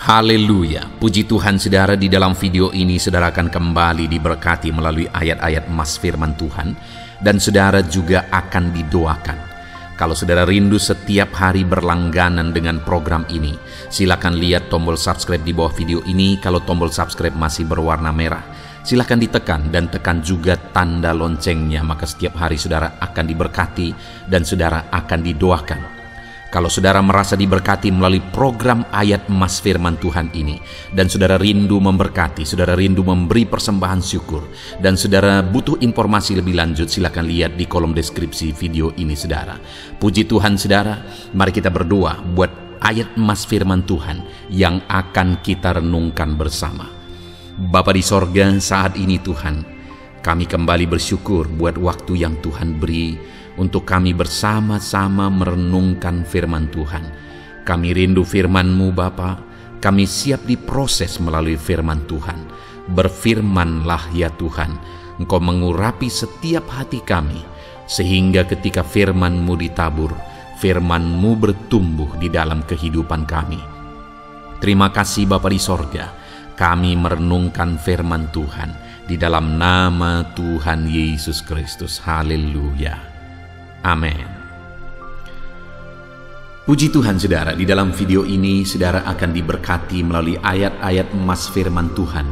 Haleluya, puji Tuhan saudara. Di dalam video ini saudara akan kembali diberkati melalui ayat-ayat emas firman Tuhan, dan saudara juga akan didoakan. Kalau saudara rindu setiap hari berlangganan dengan program ini, silakan lihat tombol subscribe di bawah video ini. Kalau tombol subscribe masih berwarna merah, silakan ditekan dan tekan juga tanda loncengnya, maka setiap hari saudara akan diberkati dan saudara akan didoakan. Kalau saudara merasa diberkati melalui program ayat emas firman Tuhan ini, dan saudara rindu memberkati, saudara rindu memberi persembahan syukur, dan saudara butuh informasi lebih lanjut, silakan lihat di kolom deskripsi video ini saudara. Puji Tuhan saudara, mari kita berdoa buat ayat emas firman Tuhan yang akan kita renungkan bersama. Bapa di sorga, saat ini Tuhan, kami kembali bersyukur buat waktu yang Tuhan beri untuk kami bersama-sama merenungkan firman Tuhan. Kami rindu firman-Mu Bapa, kami siap diproses melalui firman Tuhan. Berfirmanlah ya Tuhan, Engkau mengurapi setiap hati kami, sehingga ketika firman-Mu ditabur, firman-Mu bertumbuh di dalam kehidupan kami. Terima kasih Bapa di sorga, kami merenungkan firman Tuhan di dalam nama Tuhan Yesus Kristus. Haleluya. Amin. Puji Tuhan saudara, di dalam video ini saudara akan diberkati melalui ayat-ayat emas firman Tuhan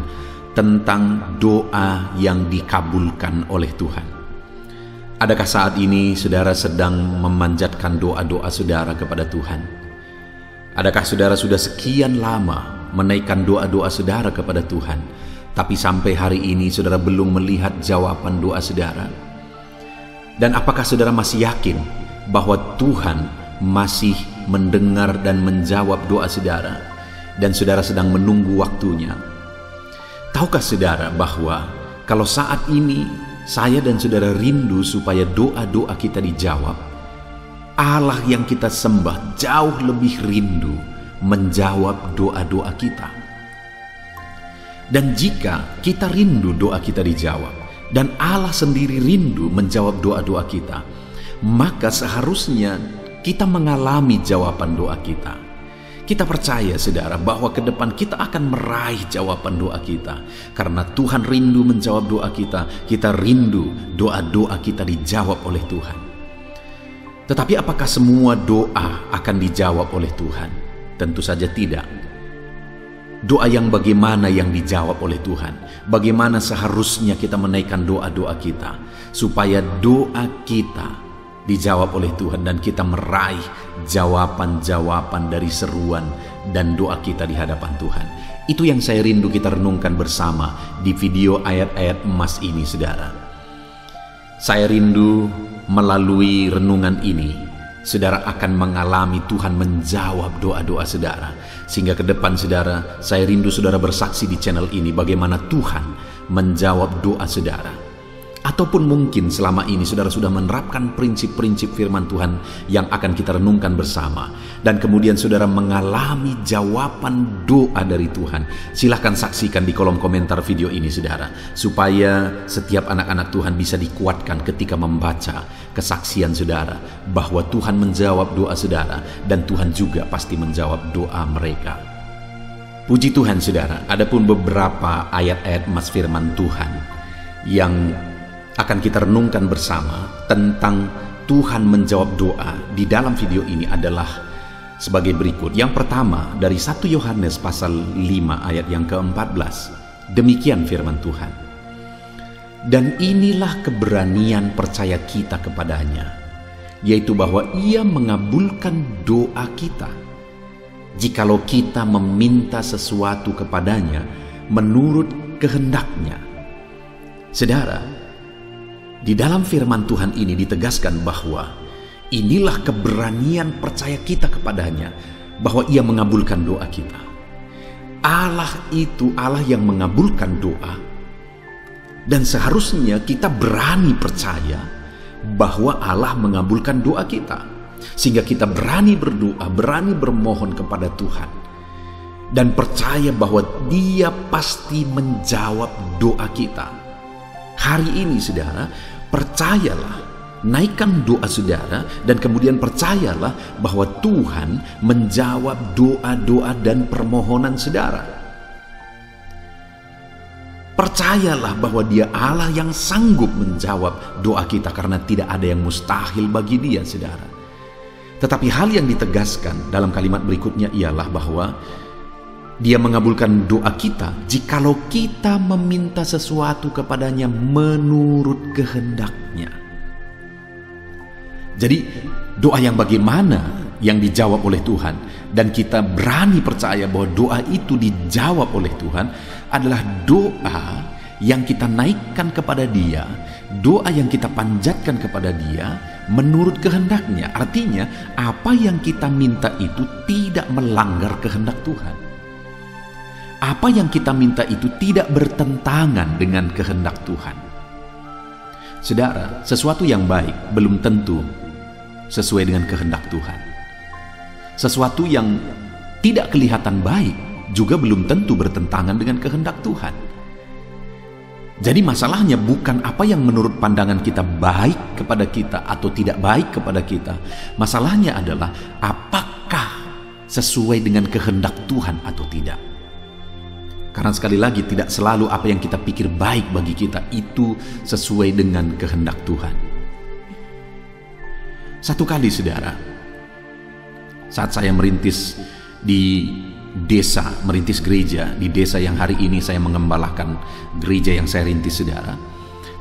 tentang doa yang dikabulkan oleh Tuhan. Adakah saat ini saudara sedang memanjatkan doa-doa saudara kepada Tuhan? Adakah saudara sudah sekian lama menaikkan doa-doa saudara kepada Tuhan, tapi sampai hari ini saudara belum melihat jawaban doa saudara? Dan apakah saudara masih yakin bahwa Tuhan masih mendengar dan menjawab doa saudara, dan saudara sedang menunggu waktunya? Tahukah saudara bahwa kalau saat ini saya dan saudara rindu supaya doa-doa kita dijawab, Allah yang kita sembah jauh lebih rindu menjawab doa-doa kita. Dan jika kita rindu doa kita dijawab, dan Allah sendiri rindu menjawab doa-doa kita, maka seharusnya kita mengalami jawaban doa kita. Kita percaya saudara bahwa ke depan kita akan meraih jawaban doa kita, karena Tuhan rindu menjawab doa kita. Kita rindu doa-doa kita dijawab oleh Tuhan. Tetapi apakah semua doa akan dijawab oleh Tuhan? Tentu saja tidak. Doa yang bagaimana yang dijawab oleh Tuhan? Bagaimana seharusnya kita menaikkan doa-doa kita supaya doa kita dijawab oleh Tuhan dan kita meraih jawaban-jawaban dari seruan dan doa kita di hadapan Tuhan? Itu yang saya rindu kita renungkan bersama di video ayat-ayat emas ini saudara. Saya rindu melalui renungan ini saudara akan mengalami Tuhan menjawab doa-doa saudara, sehingga ke depan saudara, saya rindu saudara bersaksi di channel ini bagaimana Tuhan menjawab doa saudara. Ataupun mungkin selama ini saudara sudah menerapkan prinsip-prinsip firman Tuhan yang akan kita renungkan bersama, dan kemudian saudara mengalami jawaban doa dari Tuhan. Silahkan saksikan di kolom komentar video ini saudara, supaya setiap anak-anak Tuhan bisa dikuatkan ketika membaca kesaksian saudara bahwa Tuhan menjawab doa saudara, dan Tuhan juga pasti menjawab doa mereka. Puji Tuhan saudara, adapun beberapa ayat-ayat emas firman Tuhan yang akan kita renungkan bersama tentang Tuhan menjawab doa di dalam video ini adalah sebagai berikut. Yang pertama dari 1 Yohanes pasal 5 ayat yang ke-14. Demikian firman Tuhan. Dan inilah keberanian percaya kita kepadanya, yaitu bahwa Ia mengabulkan doa kita, jikalau kita meminta sesuatu kepadanya menurut kehendaknya. Saudara, di dalam firman Tuhan ini ditegaskan bahwa inilah keberanian percaya kita kepadanya, bahwa Ia mengabulkan doa kita. Allah itu Allah yang mengabulkan doa, dan seharusnya kita berani percaya bahwa Allah mengabulkan doa kita, sehingga kita berani berdoa, berani bermohon kepada Tuhan, dan percaya bahwa Dia pasti menjawab doa kita. Hari ini saudara, percayalah naikkan doa saudara, dan kemudian percayalah bahwa Tuhan menjawab doa-doa dan permohonan saudara. Percayalah bahwa Dia Allah yang sanggup menjawab doa kita, karena tidak ada yang mustahil bagi Dia, saudara. Tetapi hal yang ditegaskan dalam kalimat berikutnya ialah bahwa Dia mengabulkan doa kita jikalau kita meminta sesuatu kepadanya menurut kehendak-Nya. Jadi doa yang bagaimana yang dijawab oleh Tuhan, dan kita berani percaya bahwa doa itu dijawab oleh Tuhan, adalah doa yang kita naikkan kepada Dia, doa yang kita panjatkan kepada Dia menurut kehendak-Nya. Artinya apa yang kita minta itu tidak melanggar kehendak Tuhan. Apa yang kita minta itu tidak bertentangan dengan kehendak Tuhan. Saudara, sesuatu yang baik belum tentu sesuai dengan kehendak Tuhan. Sesuatu yang tidak kelihatan baik juga belum tentu bertentangan dengan kehendak Tuhan. Jadi masalahnya bukan apa yang menurut pandangan kita baik kepada kita atau tidak baik kepada kita. Masalahnya adalah apakah sesuai dengan kehendak Tuhan atau tidak. Karena sekali lagi, tidak selalu apa yang kita pikir baik bagi kita itu sesuai dengan kehendak Tuhan. Satu kali, saudara, saat saya merintis di desa, merintis gereja di desa yang hari ini saya mengembalakan gereja yang saya rintis, saudara,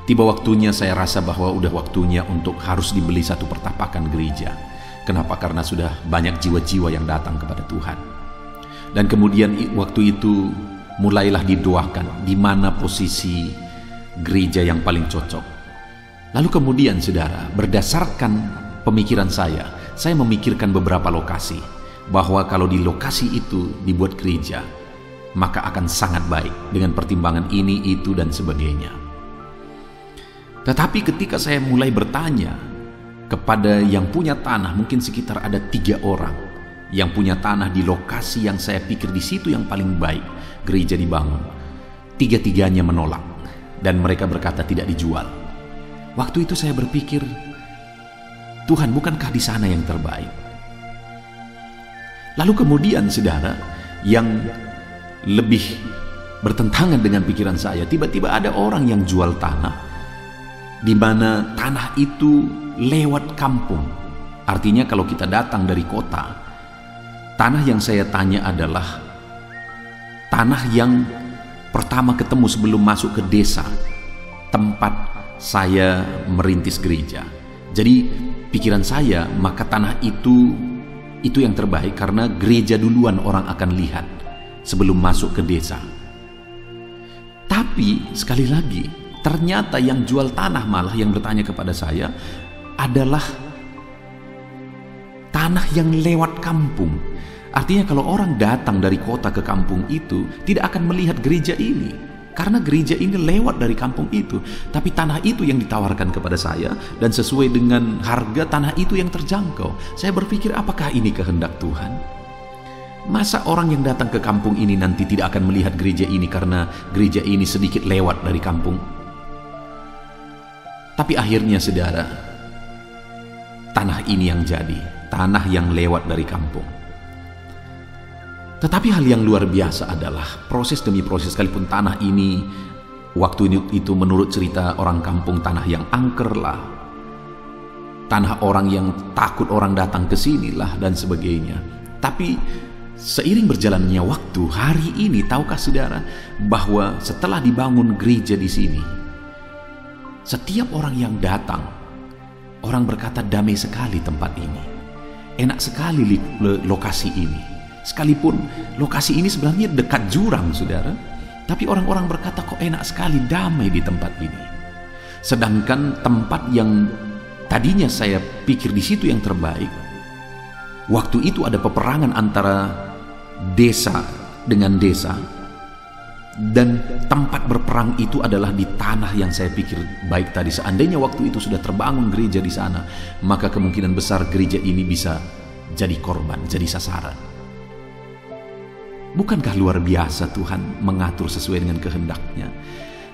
tiba waktunya saya rasa bahwa udah waktunya untuk harus dibeli satu pertapakan gereja. Kenapa? Karena sudah banyak jiwa-jiwa yang datang kepada Tuhan. Dan kemudian waktu itu mulailah didoakan di mana posisi gereja yang paling cocok. Lalu kemudian, saudara, berdasarkan pemikiran saya memikirkan beberapa lokasi, bahwa kalau di lokasi itu dibuat gereja, maka akan sangat baik dengan pertimbangan ini, itu, dan sebagainya. Tetapi ketika saya mulai bertanya kepada yang punya tanah, mungkin sekitar ada 3 orang yang punya tanah di lokasi yang saya pikir di situ yang paling baik gereja dibangun. 3-tiganya menolak dan mereka berkata tidak dijual. Waktu itu saya berpikir, Tuhan, bukankah di sana yang terbaik? Lalu kemudian, saudara, yang lebih bertentangan dengan pikiran saya, tiba-tiba ada orang yang jual tanah, di mana tanah itu lewat kampung. Artinya kalau kita datang dari kota, tanah yang saya tanya adalah tanah yang pertama ketemu sebelum masuk ke desa tempat saya merintis gereja. Jadi pikiran saya, maka tanah itu yang terbaik karena gereja duluan orang akan lihat sebelum masuk ke desa. Tapi sekali lagi, ternyata yang jual tanah malah yang bertanya kepada saya adalah tanah yang lewat kampung. Artinya kalau orang datang dari kota ke kampung itu tidak akan melihat gereja ini, karena gereja ini lewat dari kampung itu. Tapi tanah itu yang ditawarkan kepada saya, dan sesuai dengan harga tanah itu yang terjangkau. Saya berpikir, apakah ini kehendak Tuhan? Masa orang yang datang ke kampung ini nanti tidak akan melihat gereja ini karena gereja ini sedikit lewat dari kampung? Tapi akhirnya, saudara, tanah ini yang jadi, tanah yang lewat dari kampung. Tetapi hal yang luar biasa adalah proses demi proses, sekalipun tanah ini waktu itu menurut cerita orang kampung tanah yang angker lah, tanah orang yang takut orang datang ke sini lah dan sebagainya. Tapi seiring berjalannya waktu, hari ini tahukah saudara bahwa setelah dibangun gereja di sini, setiap orang yang datang, orang berkata damai sekali tempat ini, enak sekali lokasi ini. Sekalipun lokasi ini sebenarnya dekat jurang, saudara, tapi orang-orang berkata kok enak sekali, damai di tempat ini. Sedangkan tempat yang tadinya saya pikir di situ yang terbaik, waktu itu ada peperangan antara desa dengan desa, dan tempat berperang itu adalah di tanah yang saya pikir baik tadi. Seandainya waktu itu sudah terbangun gereja di sana, maka kemungkinan besar gereja ini bisa jadi korban, jadi sasaran. Bukankah luar biasa Tuhan mengatur sesuai dengan kehendak-Nya?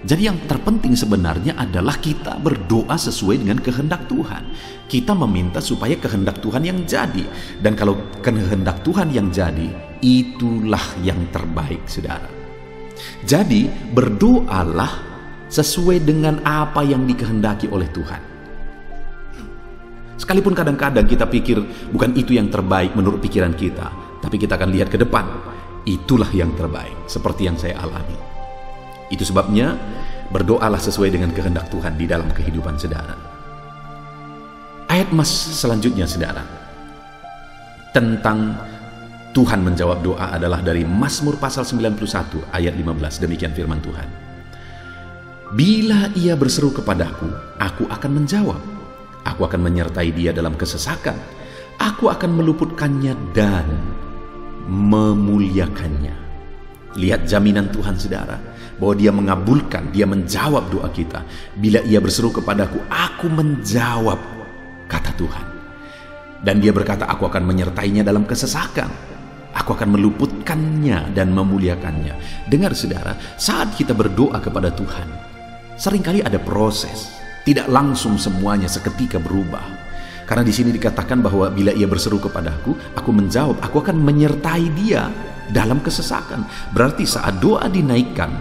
Jadi yang terpenting sebenarnya adalah kita berdoa sesuai dengan kehendak Tuhan. Kita meminta supaya kehendak Tuhan yang jadi. Dan kalau kehendak Tuhan yang jadi, itulah yang terbaik, saudara. Jadi berdoalah sesuai dengan apa yang dikehendaki oleh Tuhan. Sekalipun kadang-kadang kita pikir bukan itu yang terbaik menurut pikiran kita, tapi kita akan lihat ke depan, itulah yang terbaik, seperti yang saya alami. Itu sebabnya berdoalah sesuai dengan kehendak Tuhan di dalam kehidupan saudara. Ayat mas selanjutnya, saudara, tentang Tuhan menjawab doa adalah dari Mazmur pasal 91 ayat 15. Demikian firman Tuhan. Bila ia berseru kepadaku, aku akan menjawab. Aku akan menyertai dia dalam kesesakan. Aku akan meluputkannya dan memuliakannya. Lihat jaminan Tuhan, saudara, bahwa dia mengabulkan, dia menjawab doa kita. Bila ia berseru kepadaku, aku menjawab, kata Tuhan. Dan dia berkata, aku akan menyertainya dalam kesesakan. Aku akan meluputkannya dan memuliakannya. Dengar, saudara, saat kita berdoa kepada Tuhan, seringkali ada proses. Tidak langsung semuanya seketika berubah. Karena di sini dikatakan bahwa bila ia berseru kepadaku, aku menjawab, aku akan menyertai dia dalam kesesakan. Berarti saat doa dinaikkan,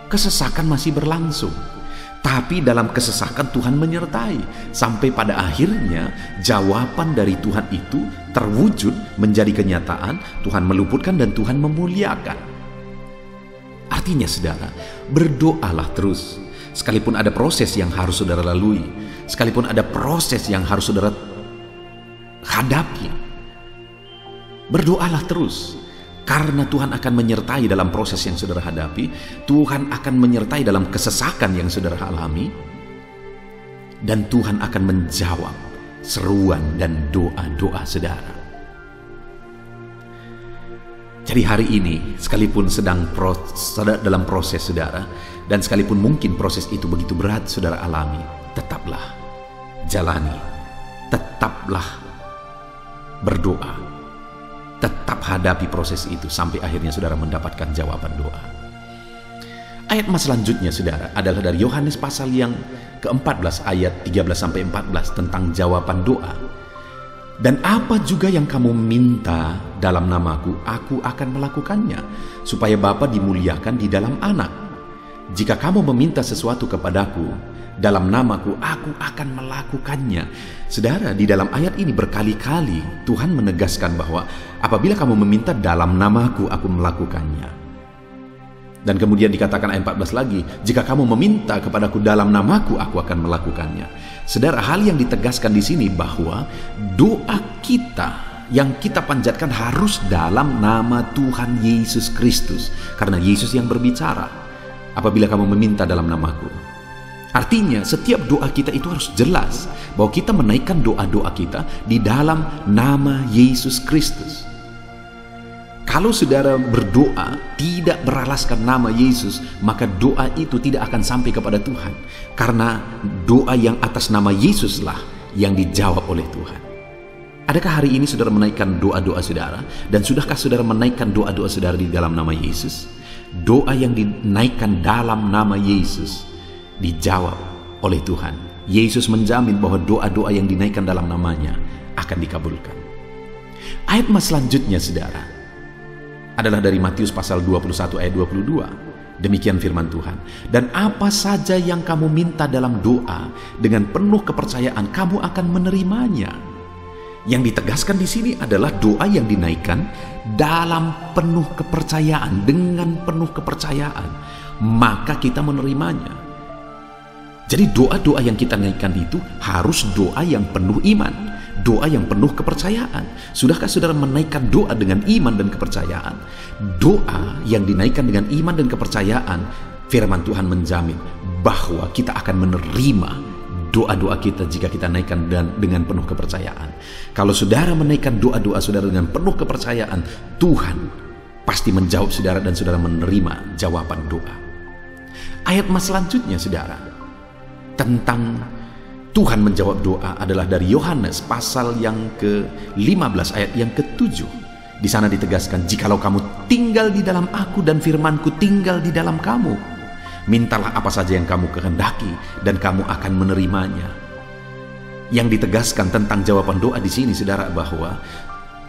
kesesakan masih berlangsung. Tapi dalam kesesakan Tuhan menyertai. Sampai pada akhirnya jawaban dari Tuhan itu terwujud menjadi kenyataan. Tuhan meluputkan dan Tuhan memuliakan. Artinya, saudara, berdoalah terus. Sekalipun ada proses yang harus saudara lalui, sekalipun ada proses yang harus saudara hadapi, berdoalah terus. Karena Tuhan akan menyertai dalam proses yang saudara hadapi, Tuhan akan menyertai dalam kesesakan yang saudara alami, dan Tuhan akan menjawab seruan dan doa-doa saudara. Jadi hari ini, sekalipun sedang dalam proses saudara, dan sekalipun mungkin proses itu begitu berat saudara alami, tetaplah jalani, tetaplah berdoa, tetap hadapi proses itu sampai akhirnya saudara mendapatkan jawaban doa. Ayat mas selanjutnya, saudara, adalah dari Yohanes pasal yang ke-14 ayat 13-14 tentang jawaban doa. Dan apa juga yang kamu minta dalam namaku, aku akan melakukannya, supaya Bapa dimuliakan di dalam Anak. Jika kamu meminta sesuatu kepadaku dalam namaku, aku akan melakukannya. Saudara, di dalam ayat ini berkali-kali Tuhan menegaskan bahwa apabila kamu meminta dalam namaku, aku melakukannya. Dan kemudian dikatakan ayat 14 lagi, jika kamu meminta kepadaku dalam namaku, aku akan melakukannya. Saudara, hal yang ditegaskan di sini bahwa doa kita yang kita panjatkan harus dalam nama Tuhan Yesus Kristus, karena Yesus yang berbicara. Apabila kamu meminta dalam namaku, artinya setiap doa kita itu harus jelas bahwa kita menaikkan doa-doa kita di dalam nama Yesus Kristus. Kalau saudara berdoa tidak beralaskan nama Yesus, maka doa itu tidak akan sampai kepada Tuhan. Karena doa yang atas nama Yesuslah yang dijawab oleh Tuhan. Adakah hari ini saudara menaikkan doa-doa saudara? Dan sudahkah saudara menaikkan doa-doa saudara di dalam nama Yesus? Doa yang dinaikkan dalam nama Yesus dijawab oleh Tuhan. Yesus menjamin bahwa doa-doa yang dinaikkan dalam namanya akan dikabulkan. Ayat mas selanjutnya, saudara, adalah dari Matius pasal 21 ayat 22. Demikian firman Tuhan. Dan apa saja yang kamu minta dalam doa, dengan penuh kepercayaan kamu akan menerimanya. Yang ditegaskan di sini adalah doa yang dinaikkan dalam penuh kepercayaan, dengan penuh kepercayaan, maka kita menerimanya. Jadi doa-doa yang kita naikkan itu harus doa yang penuh iman, doa yang penuh kepercayaan. Sudahkah saudara menaikkan doa dengan iman dan kepercayaan? Doa yang dinaikkan dengan iman dan kepercayaan, firman Tuhan menjamin bahwa kita akan menerima doa-doa kita jika kita naikkan dengan penuh kepercayaan. Kalau saudara menaikkan doa-doa saudara dengan penuh kepercayaan, Tuhan pasti menjawab saudara dan saudara menerima jawaban doa. Ayat mas selanjutnya, saudara, tentang Tuhan menjawab doa adalah dari Yohanes pasal yang ke-15 ayat yang ke-7. Di sana ditegaskan, jikalau kamu tinggal di dalam aku dan firmanku tinggal di dalam kamu, Mintalah apa saja yang kamu kehendaki dan kamu akan menerimanya. Yang ditegaskan tentang jawaban doa di sini, saudara, bahwa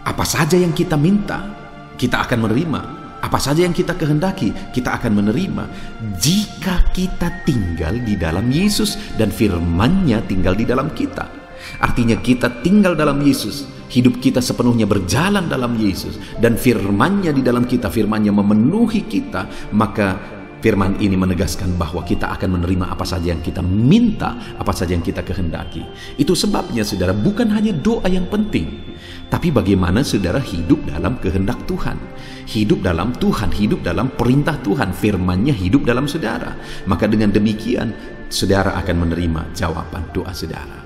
apa saja yang kita minta, kita akan menerima. Apa saja yang kita kehendaki, kita akan menerima jika kita tinggal di dalam Yesus dan firman-Nya tinggal di dalam kita. Artinya kita tinggal dalam Yesus, hidup kita sepenuhnya berjalan dalam Yesus, dan firman-Nya di dalam kita, firman-Nya memenuhi kita, maka firman ini menegaskan bahwa kita akan menerima apa saja yang kita minta, apa saja yang kita kehendaki. Itu sebabnya, saudara, bukan hanya doa yang penting, tapi bagaimana saudara hidup dalam kehendak Tuhan, hidup dalam Tuhan, hidup dalam perintah Tuhan, firman-Nya hidup dalam saudara. Maka dengan demikian, saudara akan menerima jawaban doa saudara.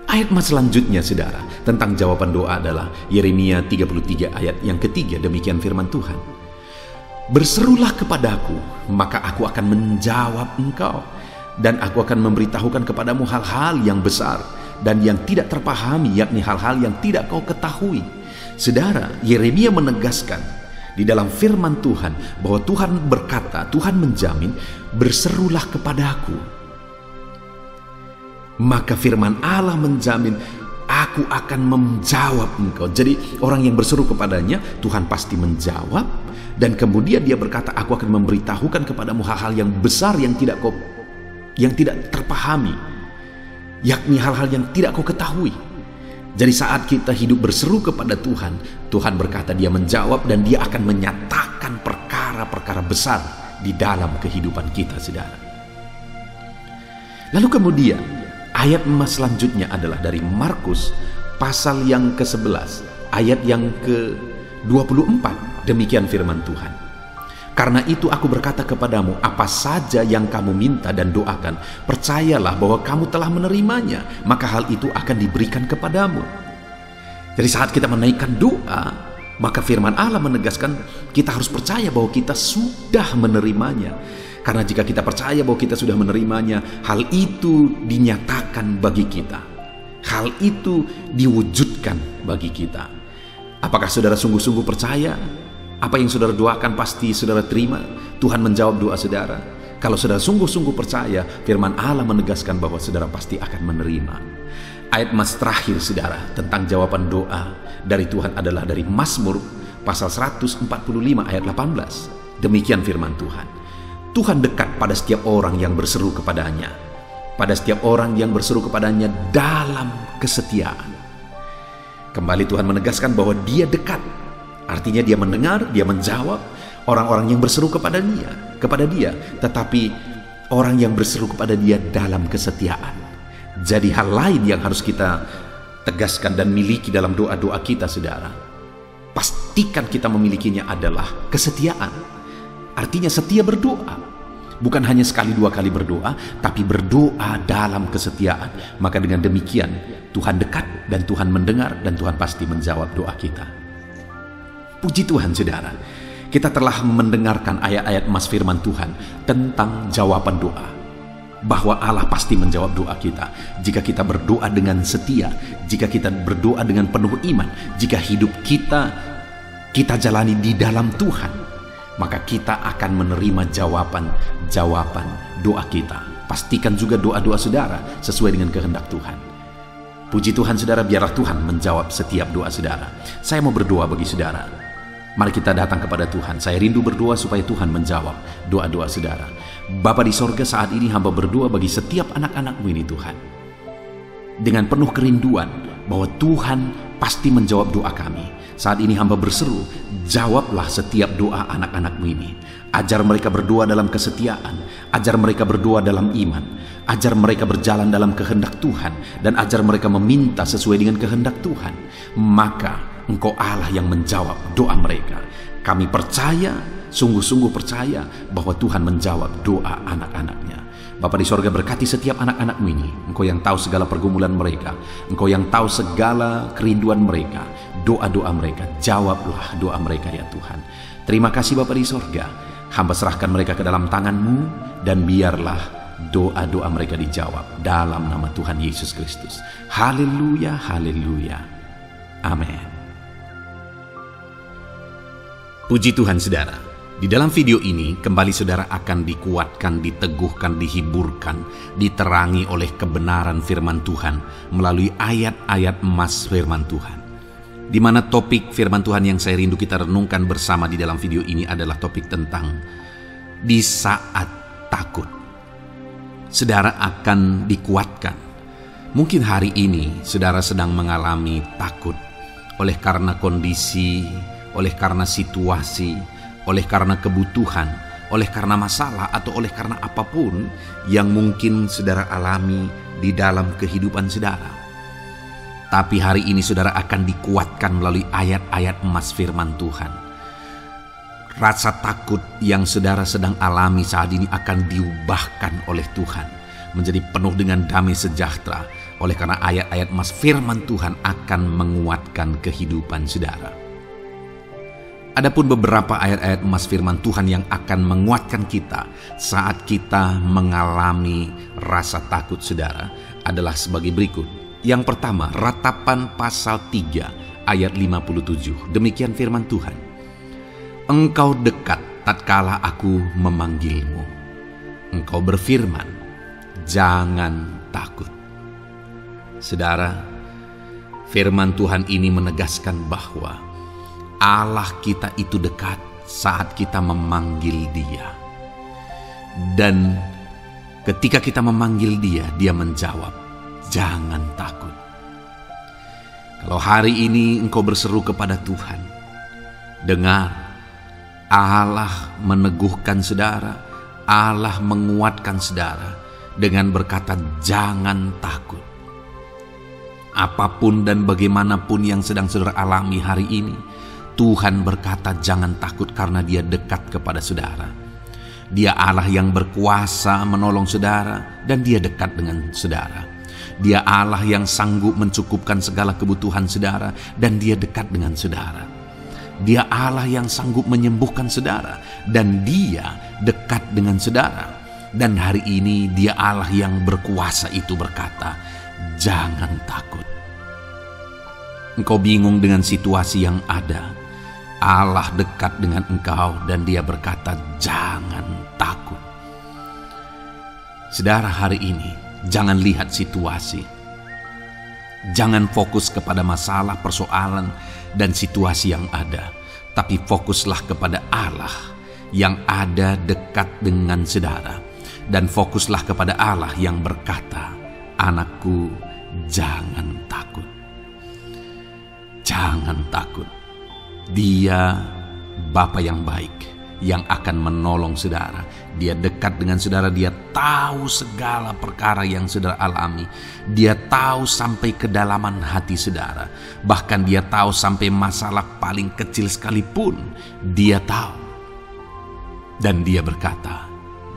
Ayat selanjutnya, saudara, tentang jawaban doa adalah Yeremia 33 ayat yang ketiga. Demikian firman Tuhan. Berserulah kepadaku, maka aku akan menjawab engkau, dan aku akan memberitahukan kepadamu hal-hal yang besar dan yang tidak terpahami, yakni hal-hal yang tidak kau ketahui. Saudara, Yeremia menegaskan di dalam firman Tuhan bahwa Tuhan berkata, Tuhan menjamin, berserulah kepadaku. Maka firman Allah menjamin, aku akan menjawab engkau. Jadi orang yang berseru kepadanya, Tuhan pasti menjawab. Dan kemudian dia berkata, aku akan memberitahukan kepadamu hal-hal yang besar yang tidak terpahami, yakni hal-hal yang tidak kau ketahui. Jadi saat kita hidup berseru kepada Tuhan, Tuhan berkata dia menjawab dan dia akan menyatakan perkara-perkara besar di dalam kehidupan kita, saudara. Lalu kemudian ayat selanjutnya adalah dari Markus pasal yang ke-11 ayat yang ke-24. Demikian firman Tuhan. Karena itu aku berkata kepadamu, apa saja yang kamu minta dan doakan, percayalah bahwa kamu telah menerimanya, maka hal itu akan diberikan kepadamu. Jadi saat kita menaikkan doa, maka firman Allah menegaskan kita harus percaya bahwa kita sudah menerimanya. Karena jika kita percaya bahwa kita sudah menerimanya, hal itu dinyatakan bagi kita. Hal itu diwujudkan bagi kita. Apakah saudara sungguh-sungguh percaya? Apa yang saudara doakan pasti saudara terima? Tuhan menjawab doa saudara. Kalau saudara sungguh-sungguh percaya, firman Allah menegaskan bahwa saudara pasti akan menerima. Ayat terakhir, saudara, tentang jawaban doa dari Tuhan adalah dari Mazmur pasal 145 ayat 18. Demikian firman Tuhan. Tuhan dekat pada setiap orang yang berseru kepadanya, pada setiap orang yang berseru kepadanya dalam kesetiaan. Kembali Tuhan menegaskan bahwa dia dekat. Artinya dia mendengar, dia menjawab orang-orang yang berseru kepada dia, tetapi orang yang berseru kepada dia dalam kesetiaan. Jadi hal lain yang harus kita tegaskan dan miliki dalam doa-doa kita, saudara. Pastikan kita memilikinya adalah kesetiaan. Artinya setia berdoa. Bukan hanya sekali dua kali berdoa, tapi berdoa dalam kesetiaan. Maka dengan demikian Tuhan dekat dan Tuhan mendengar dan Tuhan pasti menjawab doa kita. Puji Tuhan, saudara, kita telah mendengarkan ayat-ayat firman Tuhan tentang jawaban doa, bahwa Allah pasti menjawab doa kita jika kita berdoa dengan setia, jika kita berdoa dengan penuh iman, jika hidup kita jalani di dalam Tuhan, maka kita akan menerima jawaban doa kita. Pastikan juga doa-doa saudara sesuai dengan kehendak Tuhan. Puji Tuhan, saudara, biarlah Tuhan menjawab setiap doa saudara. Saya mau berdoa bagi saudara. Mari kita datang kepada Tuhan. Saya rindu berdoa supaya Tuhan menjawab doa-doa saudara. Bapa di sorga, saat ini hamba berdoa bagi setiap anak-anak-Mu ini, Tuhan, dengan penuh kerinduan bahwa Tuhan pasti menjawab doa kami. Saat ini hamba berseru, jawablah setiap doa anak-anak-Mu ini. Ajar mereka berdoa dalam kesetiaan, ajar mereka berdoa dalam iman, ajar mereka berjalan dalam kehendak Tuhan, dan ajar mereka meminta sesuai dengan kehendak Tuhan. Maka Engkau Allah yang menjawab doa mereka. Kami percaya, sungguh-sungguh percaya bahwa Tuhan menjawab doa anak-anak-Nya. Bapa di sorga, berkati setiap anak-anak-Mu ini. Engkau yang tahu segala pergumulan mereka, Engkau yang tahu segala kerinduan mereka, doa-doa mereka. Jawablah doa mereka, ya Tuhan. Terima kasih Bapa di sorga. Hamba serahkan mereka ke dalam tangan-Mu, dan biarlah doa-doa mereka dijawab dalam nama Tuhan Yesus Kristus. Haleluya, haleluya. Amin. Puji Tuhan, saudara. Di dalam video ini, kembali saudara akan dikuatkan, diteguhkan, dihiburkan, diterangi oleh kebenaran firman Tuhan melalui ayat-ayat emas firman Tuhan. Di mana topik firman Tuhan yang saya rindu kita renungkan bersama di dalam video ini adalah topik tentang di saat takut. Saudara akan dikuatkan. Mungkin hari ini saudara sedang mengalami takut oleh karena kondisi, oleh karena situasi, oleh karena kebutuhan, oleh karena masalah, atau oleh karena apapun yang mungkin saudara alami di dalam kehidupan saudara. Tapi hari ini saudara akan dikuatkan melalui ayat-ayat emas firman Tuhan. Rasa takut yang saudara sedang alami saat ini akan diubahkan oleh Tuhan menjadi penuh dengan damai sejahtera, oleh karena ayat-ayat emas firman Tuhan akan menguatkan kehidupan saudara. Adapun beberapa ayat-ayat emas firman Tuhan yang akan menguatkan kita saat kita mengalami rasa takut saudara adalah sebagai berikut. Yang pertama, Ratapan pasal 3 ayat 57. Demikian firman Tuhan. Engkau dekat tatkala aku memanggilmu. Engkau berfirman, jangan takut. Saudara, firman Tuhan ini menegaskan bahwa Allah kita itu dekat saat kita memanggil Dia. Dan ketika kita memanggil Dia, Dia menjawab, jangan takut. Kalau hari ini engkau berseru kepada Tuhan, dengar, Allah meneguhkan saudara, Allah menguatkan saudara dengan berkata, jangan takut. Apapun dan bagaimanapun yang sedang saudara alami hari ini, Tuhan berkata jangan takut karena Dia dekat kepada saudara. Dia Allah yang berkuasa menolong saudara dan Dia dekat dengan saudara. Dia Allah yang sanggup mencukupkan segala kebutuhan saudara dan Dia dekat dengan saudara. Dia Allah yang sanggup menyembuhkan saudara dan Dia dekat dengan saudara. Dan hari ini Dia Allah yang berkuasa itu berkata, jangan takut. Engkau bingung dengan situasi yang ada. Allah dekat dengan engkau dan Dia berkata, jangan takut. Saudara, hari ini jangan lihat situasi. Jangan fokus kepada masalah, persoalan, dan situasi yang ada. Tapi fokuslah kepada Allah yang ada dekat dengan saudara. Dan fokuslah kepada Allah yang berkata, anakku, jangan takut. Jangan takut. Dia Bapa yang baik yang akan menolong saudara. Dia dekat dengan saudara. Dia tahu segala perkara yang saudara alami. Dia tahu sampai kedalaman hati saudara. Bahkan Dia tahu sampai masalah paling kecil sekalipun. Dia tahu. Dan Dia berkata,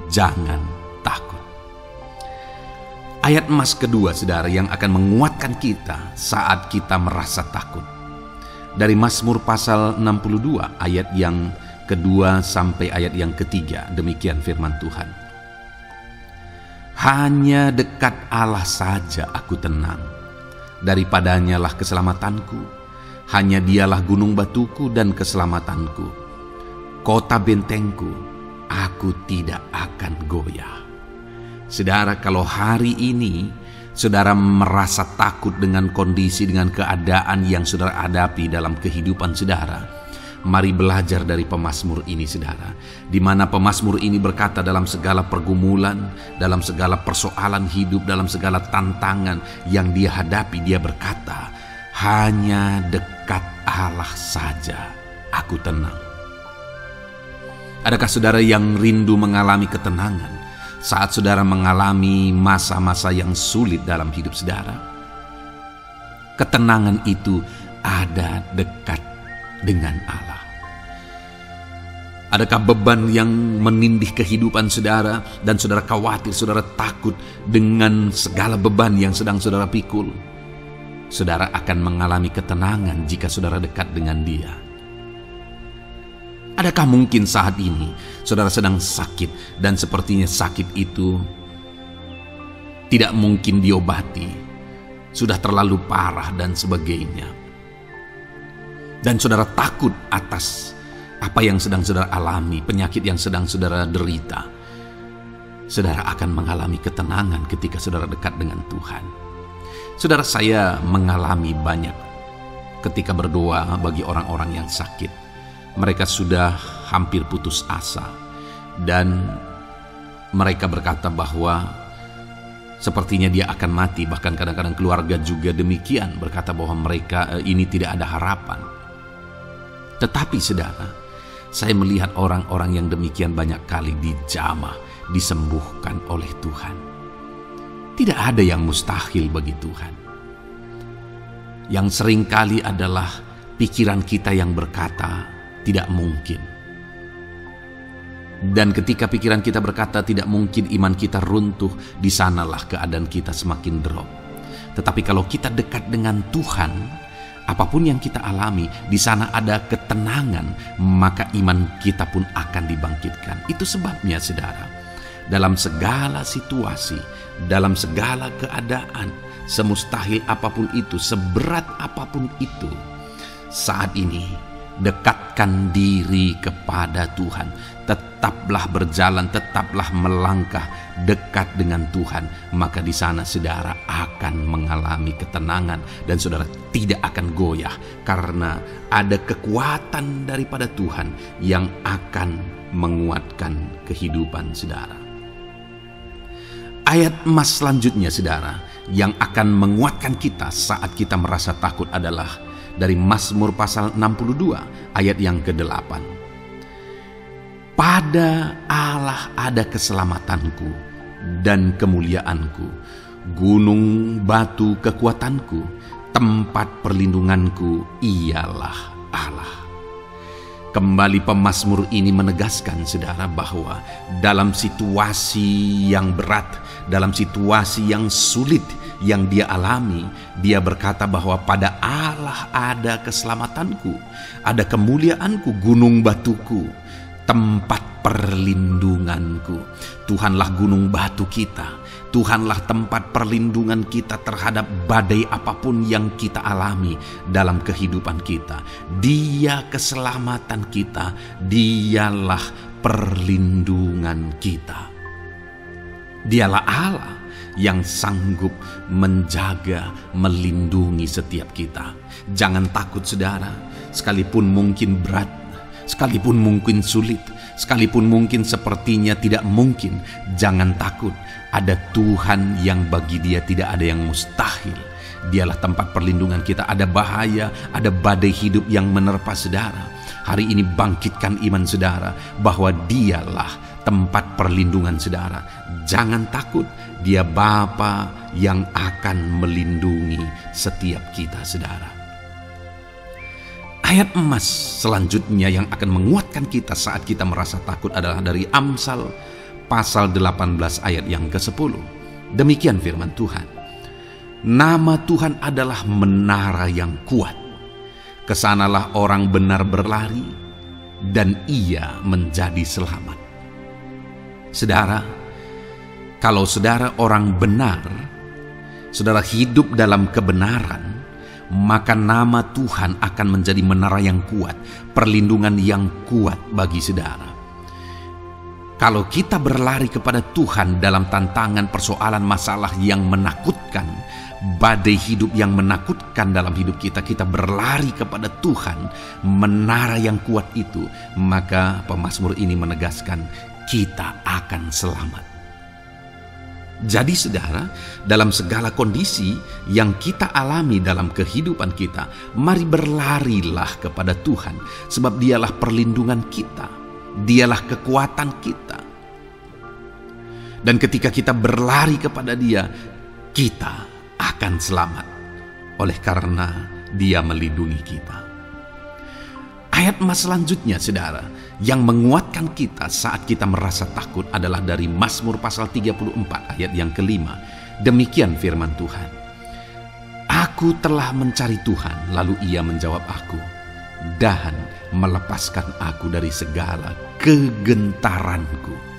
jangan takut. Ayat emas kedua saudara yang akan menguatkan kita saat kita merasa takut. Dari Mazmur pasal 62 ayat yang kedua sampai ayat yang ketiga. Demikian firman Tuhan. Hanya dekat Allah saja aku tenang. Daripadanya lah keselamatanku. Hanya Dialah gunung batuku dan keselamatanku. Kota bentengku, aku tidak akan goyah. Saudara, kalau hari ini saudara merasa takut dengan kondisi, dengan keadaan yang saudara hadapi dalam kehidupan saudara, mari belajar dari pemazmur ini saudara. Di mana pemazmur ini berkata dalam segala pergumulan, dalam segala persoalan hidup, dalam segala tantangan yang dia hadapi, dia berkata, hanya dekat Allah saja aku tenang. Adakah saudara yang rindu mengalami ketenangan saat saudara mengalami masa-masa yang sulit dalam hidup saudara? Ketenangan itu ada dekat dengan Allah. Adakah beban yang menindih kehidupan saudara dan saudara khawatir, saudara takut dengan segala beban yang sedang saudara pikul? Saudara akan mengalami ketenangan jika saudara dekat dengan Dia. Adakah mungkin saat ini saudara sedang sakit dan sepertinya sakit itu tidak mungkin diobati, sudah terlalu parah dan sebagainya, dan saudara takut atas apa yang sedang saudara alami, penyakit yang sedang saudara derita, saudara akan mengalami ketenangan ketika saudara dekat dengan Tuhan. Saudara, saya mengalami banyak ketika berdoa bagi orang-orang yang sakit. Mereka sudah hampir putus asa, dan mereka berkata bahwa sepertinya dia akan mati. Bahkan kadang-kadang keluarga juga demikian, berkata bahwa mereka ini tidak ada harapan. Tetapi saudara, saya melihat orang-orang yang demikian banyak kali dijamah, disembuhkan oleh Tuhan. Tidak ada yang mustahil bagi Tuhan. Yang seringkali adalah pikiran kita yang berkata tidak mungkin. Dan ketika pikiran kita berkata tidak mungkin, iman kita runtuh, di sanalah keadaan kita semakin drop. Tetapi kalau kita dekat dengan Tuhan, apapun yang kita alami, di sana ada ketenangan, maka iman kita pun akan dibangkitkan. Itu sebabnya saudara, dalam segala situasi, dalam segala keadaan, semustahil apapun itu, seberat apapun itu, saat ini dekatkan diri kepada Tuhan. Tetaplah berjalan, tetaplah melangkah dekat dengan Tuhan. Maka di sana saudara akan mengalami ketenangan, dan saudara tidak akan goyah, karena ada kekuatan daripada Tuhan yang akan menguatkan kehidupan saudara. Ayat emas selanjutnya saudara, yang akan menguatkan kita saat kita merasa takut adalah dari Mazmur pasal 62 ayat yang ke-8. Pada Allah ada keselamatanku dan kemuliaanku, gunung batu kekuatanku, tempat perlindunganku ialah Allah. Kembali pemazmur ini menegaskan saudara bahwa dalam situasi yang berat, dalam situasi yang sulit yang dia alami, dia berkata bahwa pada Allah ada keselamatanku, ada kemuliaanku, gunung batuku, tempat perlindunganku. Tuhanlah gunung batu kita, Tuhanlah tempat perlindungan kita terhadap badai apapun yang kita alami dalam kehidupan kita. Dia keselamatan kita, dialah perlindungan kita. Dialah Allah yang sanggup menjaga, melindungi setiap kita. Jangan takut saudara, sekalipun mungkin berat, sekalipun mungkin sulit, sekalipun mungkin sepertinya tidak mungkin, jangan takut. Ada Tuhan yang bagi dia tidak ada yang mustahil. Dialah tempat perlindungan kita. Ada bahaya, ada badai hidup yang menerpa saudara. Hari ini bangkitkan iman saudara bahwa dialah tempat perlindungan saudara. Jangan takut, dia Bapa yang akan melindungi setiap kita saudara. Ayat emas selanjutnya yang akan menguatkan kita saat kita merasa takut adalah dari Amsal pasal 18 ayat yang ke-10. Demikian firman Tuhan. Nama Tuhan adalah menara yang kuat. Kesanalah orang benar berlari, dan ia menjadi selamat. Saudara, kalau saudara orang benar, saudara hidup dalam kebenaran, maka nama Tuhan akan menjadi menara yang kuat, perlindungan yang kuat bagi saudara. Kalau kita berlari kepada Tuhan dalam tantangan, persoalan, masalah yang menakutkan, badai hidup yang menakutkan dalam hidup kita, kita berlari kepada Tuhan, menara yang kuat itu, maka pemazmur ini menegaskan kita akan selamat. Jadi saudara, dalam segala kondisi yang kita alami dalam kehidupan kita, mari berlarilah kepada Tuhan, sebab dialah perlindungan kita, dialah kekuatan kita. Dan ketika kita berlari kepada dia, kita akan selamat, oleh karena dia melindungi kita. Ayat emas selanjutnya saudara, yang menguatkan kita saat kita merasa takut adalah dari Mazmur pasal 34 ayat yang ke-5. Demikian firman Tuhan. Aku telah mencari Tuhan, lalu ia menjawab aku, dan melepaskan aku dari segala kegentaranku.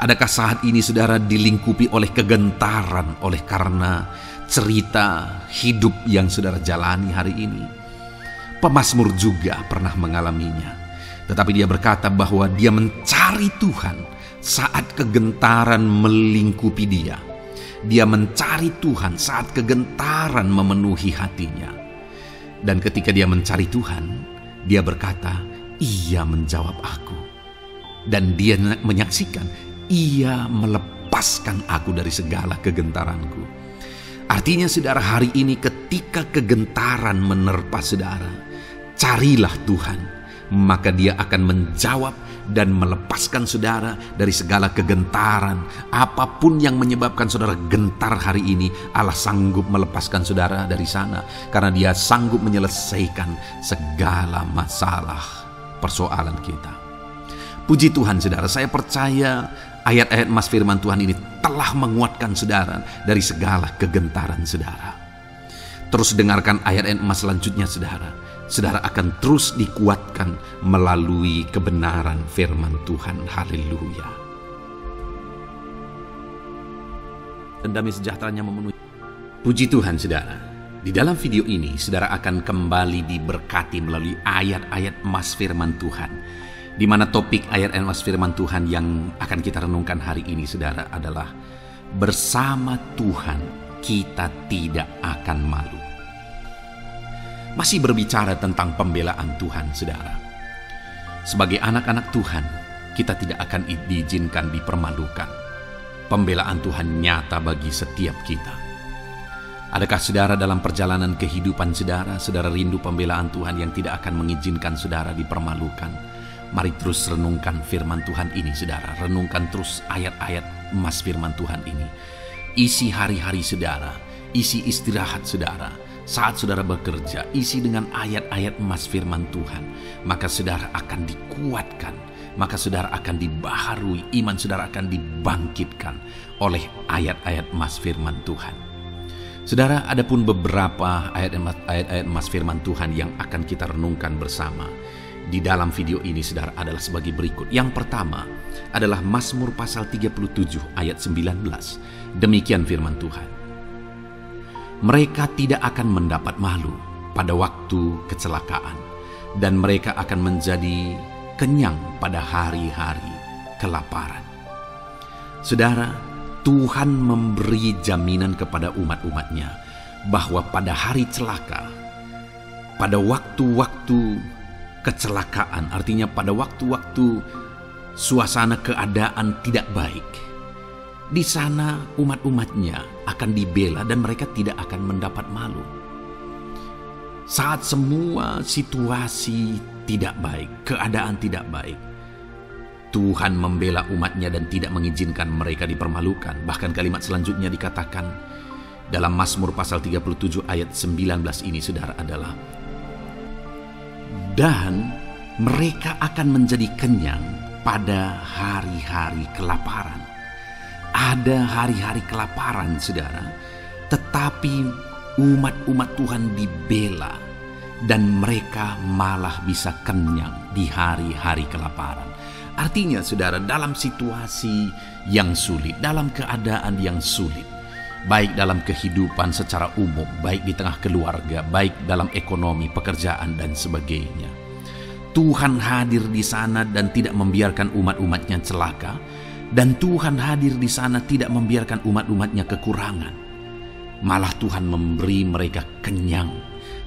Adakah saat ini saudara dilingkupi oleh kegentaran oleh karena cerita hidup yang saudara jalani hari ini? Pemazmur juga pernah mengalaminya. Tetapi dia berkata bahwa dia mencari Tuhan saat kegentaran melingkupi dia. Dia mencari Tuhan saat kegentaran memenuhi hatinya. Dan ketika dia mencari Tuhan, dia berkata, Ia menjawab aku. Dan dia menyaksikan, Ia melepaskan aku dari segala kegentaranku. Artinya saudara, hari ini ketika kegentaran menerpa saudara, carilah Tuhan, maka Dia akan menjawab dan melepaskan saudara dari segala kegentaran. Apapun yang menyebabkan saudara gentar hari ini, Allah sanggup melepaskan saudara dari sana, karena Dia sanggup menyelesaikan segala masalah persoalan kita. Puji Tuhan saudara, saya percaya ayat-ayat emas firman Tuhan ini telah menguatkan saudara dari segala kegentaran saudara. Terus dengarkan ayat-ayat emas selanjutnya saudara. Saudara akan terus dikuatkan melalui kebenaran firman Tuhan. Haleluya. Dan damai sejahteranya memenuhi. Puji Tuhan saudara. Di dalam video ini saudara akan kembali diberkati melalui ayat-ayat emas firman Tuhan. Di mana topik ayat emas firman Tuhan yang akan kita renungkan hari ini saudara adalah bersama Tuhan kita tidak akan malu. Masih berbicara tentang pembelaan Tuhan saudara. Sebagai anak-anak Tuhan, kita tidak akan diizinkan dipermalukan. Pembelaan Tuhan nyata bagi setiap kita. Adakah saudara dalam perjalanan kehidupan saudara rindu pembelaan Tuhan yang tidak akan mengizinkan saudara dipermalukan? Mari terus renungkan firman Tuhan ini saudara. Renungkan terus ayat-ayat emas firman Tuhan ini. Isi hari-hari saudara, isi istirahat saudara. Saat saudara bekerja, isi dengan ayat-ayat emas firman Tuhan. Maka saudara akan dikuatkan. Maka saudara akan dibaharui. Iman saudara akan dibangkitkan oleh ayat-ayat emas firman Tuhan. Saudara, ada pun beberapa ayat-ayat emas firman Tuhan yang akan kita renungkan bersama di dalam video ini saudara adalah sebagai berikut. Yang pertama adalah Mazmur pasal 37 ayat 19. Demikian firman Tuhan. Mereka tidak akan mendapat malu pada waktu kecelakaan, dan mereka akan menjadi kenyang pada hari-hari kelaparan. Saudara, Tuhan memberi jaminan kepada umat-umatnya bahwa pada hari celaka, pada waktu-waktu kecelakaan, artinya pada waktu-waktu suasana keadaan tidak baik, di sana umat-umatnya akan dibela dan mereka tidak akan mendapat malu. Saat semua situasi tidak baik, keadaan tidak baik, Tuhan membela umatnya dan tidak mengizinkan mereka dipermalukan. Bahkan kalimat selanjutnya dikatakan dalam Mazmur pasal 37 ayat 19 ini saudara adalah, dan mereka akan menjadi kenyang pada hari-hari kelaparan. Ada hari-hari kelaparan saudara, tetapi umat-umat Tuhan dibela dan mereka malah bisa kenyang di hari-hari kelaparan. Artinya saudara, dalam situasi yang sulit, dalam keadaan yang sulit, baik dalam kehidupan secara umum, baik di tengah keluarga, baik dalam ekonomi, pekerjaan dan sebagainya, Tuhan hadir di sana dan tidak membiarkan umat-umatnya celaka. Dan Tuhan hadir di sana tidak membiarkan umat-umatnya kekurangan. Malah Tuhan memberi mereka kenyang,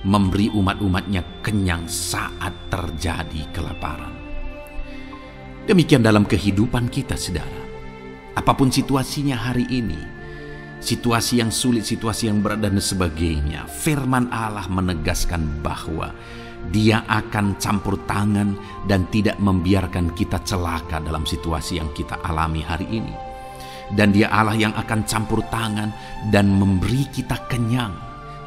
memberi umat-umatnya kenyang saat terjadi kelaparan. Demikian dalam kehidupan kita saudara. Apapun situasinya hari ini, situasi yang sulit, situasi yang berat dan sebagainya, firman Allah menegaskan bahwa Dia akan campur tangan dan tidak membiarkan kita celaka dalam situasi yang kita alami hari ini. Dan Dia Allah yang akan campur tangan dan memberi kita kenyang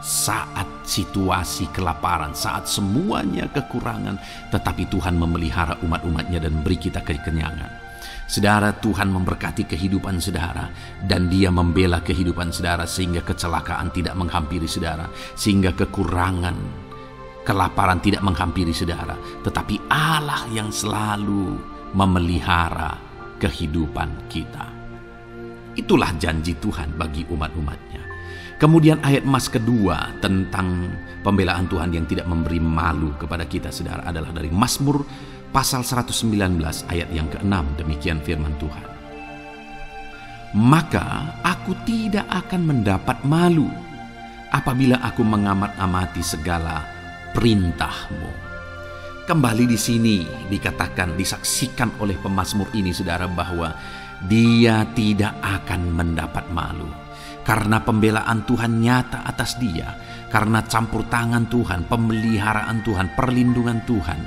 saat situasi kelaparan, saat semuanya kekurangan, tetapi Tuhan memelihara umat-umatnya dan beri kita kekenyangan. Saudara, Tuhan memberkati kehidupan saudara dan Dia membela kehidupan saudara sehingga kecelakaan tidak menghampiri saudara, sehingga kekurangan, kelaparan tidak menghampiri saudara, tetapi Allah yang selalu memelihara kehidupan kita. Itulah janji Tuhan bagi umat-umatnya. Kemudian ayat emas kedua tentang pembelaan Tuhan yang tidak memberi malu kepada kita, saudara, adalah dari Mazmur pasal 119 ayat yang ke-6. Demikian firman Tuhan. Maka aku tidak akan mendapat malu apabila aku mengamat-amati segala perintah-Mu. Kembali di sini dikatakan, disaksikan oleh pemazmur ini, saudara, bahwa dia tidak akan mendapat malu. Karena pembelaan Tuhan nyata atas dia. Karena campur tangan Tuhan, pemeliharaan Tuhan, perlindungan Tuhan,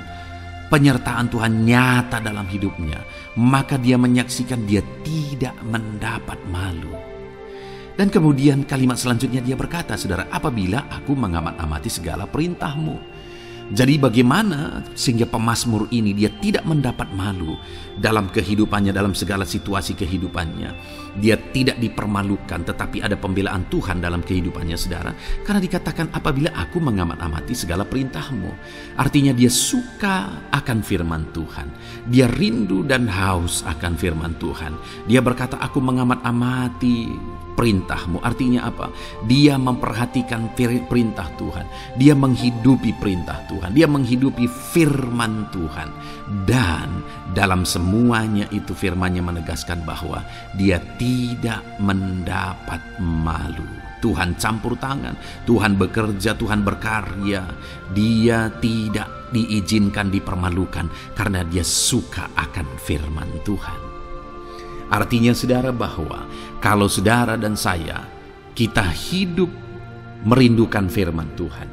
penyertaan Tuhan nyata dalam hidupnya. Maka dia menyaksikan dia tidak mendapat malu. Dan kemudian kalimat selanjutnya dia berkata, saudara, apabila aku mengamat-amati segala perintah-Mu. Jadi bagaimana sehingga pemazmur ini dia tidak mendapat malu dalam kehidupannya, dalam segala situasi kehidupannya. Dia tidak dipermalukan, tetapi ada pembelaan Tuhan dalam kehidupannya, saudara. Karena dikatakan apabila aku mengamat-amati segala perintah-Mu. Artinya dia suka akan firman Tuhan. Dia rindu dan haus akan firman Tuhan. Dia berkata, aku mengamat-amati perintah-Mu. Artinya apa? Dia memperhatikan perintah Tuhan. Dia menghidupi perintah Tuhan. Dia menghidupi firman Tuhan. Dan dalam semuanya itu firman-Nya menegaskan bahwa dia tidak mendapat malu. Tuhan campur tangan, Tuhan bekerja, Tuhan berkarya. Dia tidak diizinkan dipermalukan karena dia suka akan firman Tuhan. Artinya, saudara, bahwa kalau saudara dan saya, kita hidup merindukan firman Tuhan,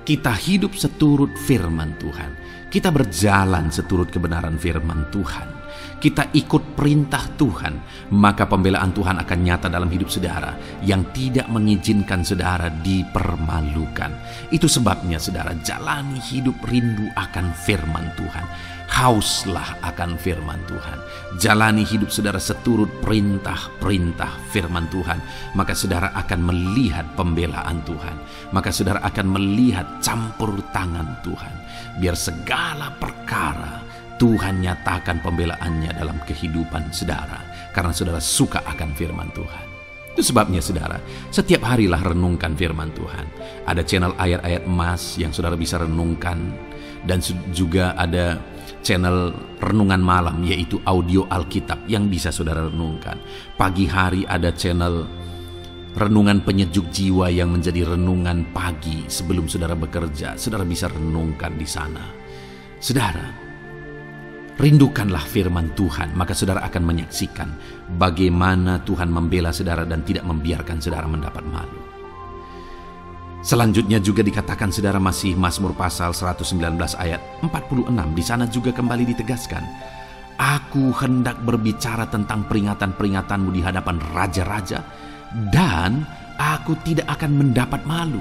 kita hidup seturut firman Tuhan, kita berjalan seturut kebenaran firman Tuhan, kita ikut perintah Tuhan, maka pembelaan Tuhan akan nyata dalam hidup saudara yang tidak mengizinkan saudara dipermalukan. Itu sebabnya, saudara, jalani hidup rindu akan firman Tuhan. Hauslah akan firman Tuhan. Jalani hidup saudara seturut perintah-perintah firman Tuhan. Maka saudara akan melihat pembelaan Tuhan. Maka saudara akan melihat campur tangan Tuhan. Biar segala perkara Tuhan nyatakan pembelaannya dalam kehidupan saudara. Karena saudara suka akan firman Tuhan. Itu sebabnya, saudara, setiap harilah renungkan firman Tuhan. Ada channel ayat-ayat emas yang saudara bisa renungkan. Dan juga ada channel renungan malam, yaitu audio Alkitab yang bisa saudara renungkan. Pagi hari ada channel renungan penyejuk jiwa yang menjadi renungan pagi sebelum saudara bekerja. Saudara bisa renungkan di sana. Saudara, rindukanlah firman Tuhan, maka saudara akan menyaksikan bagaimana Tuhan membela saudara dan tidak membiarkan saudara mendapat malu. Selanjutnya juga dikatakan, saudara, masih Mazmur pasal 119 ayat 46. Di sana juga kembali ditegaskan, aku hendak berbicara tentang peringatan-peringatan-Mu di hadapan raja-raja, dan aku tidak akan mendapat malu.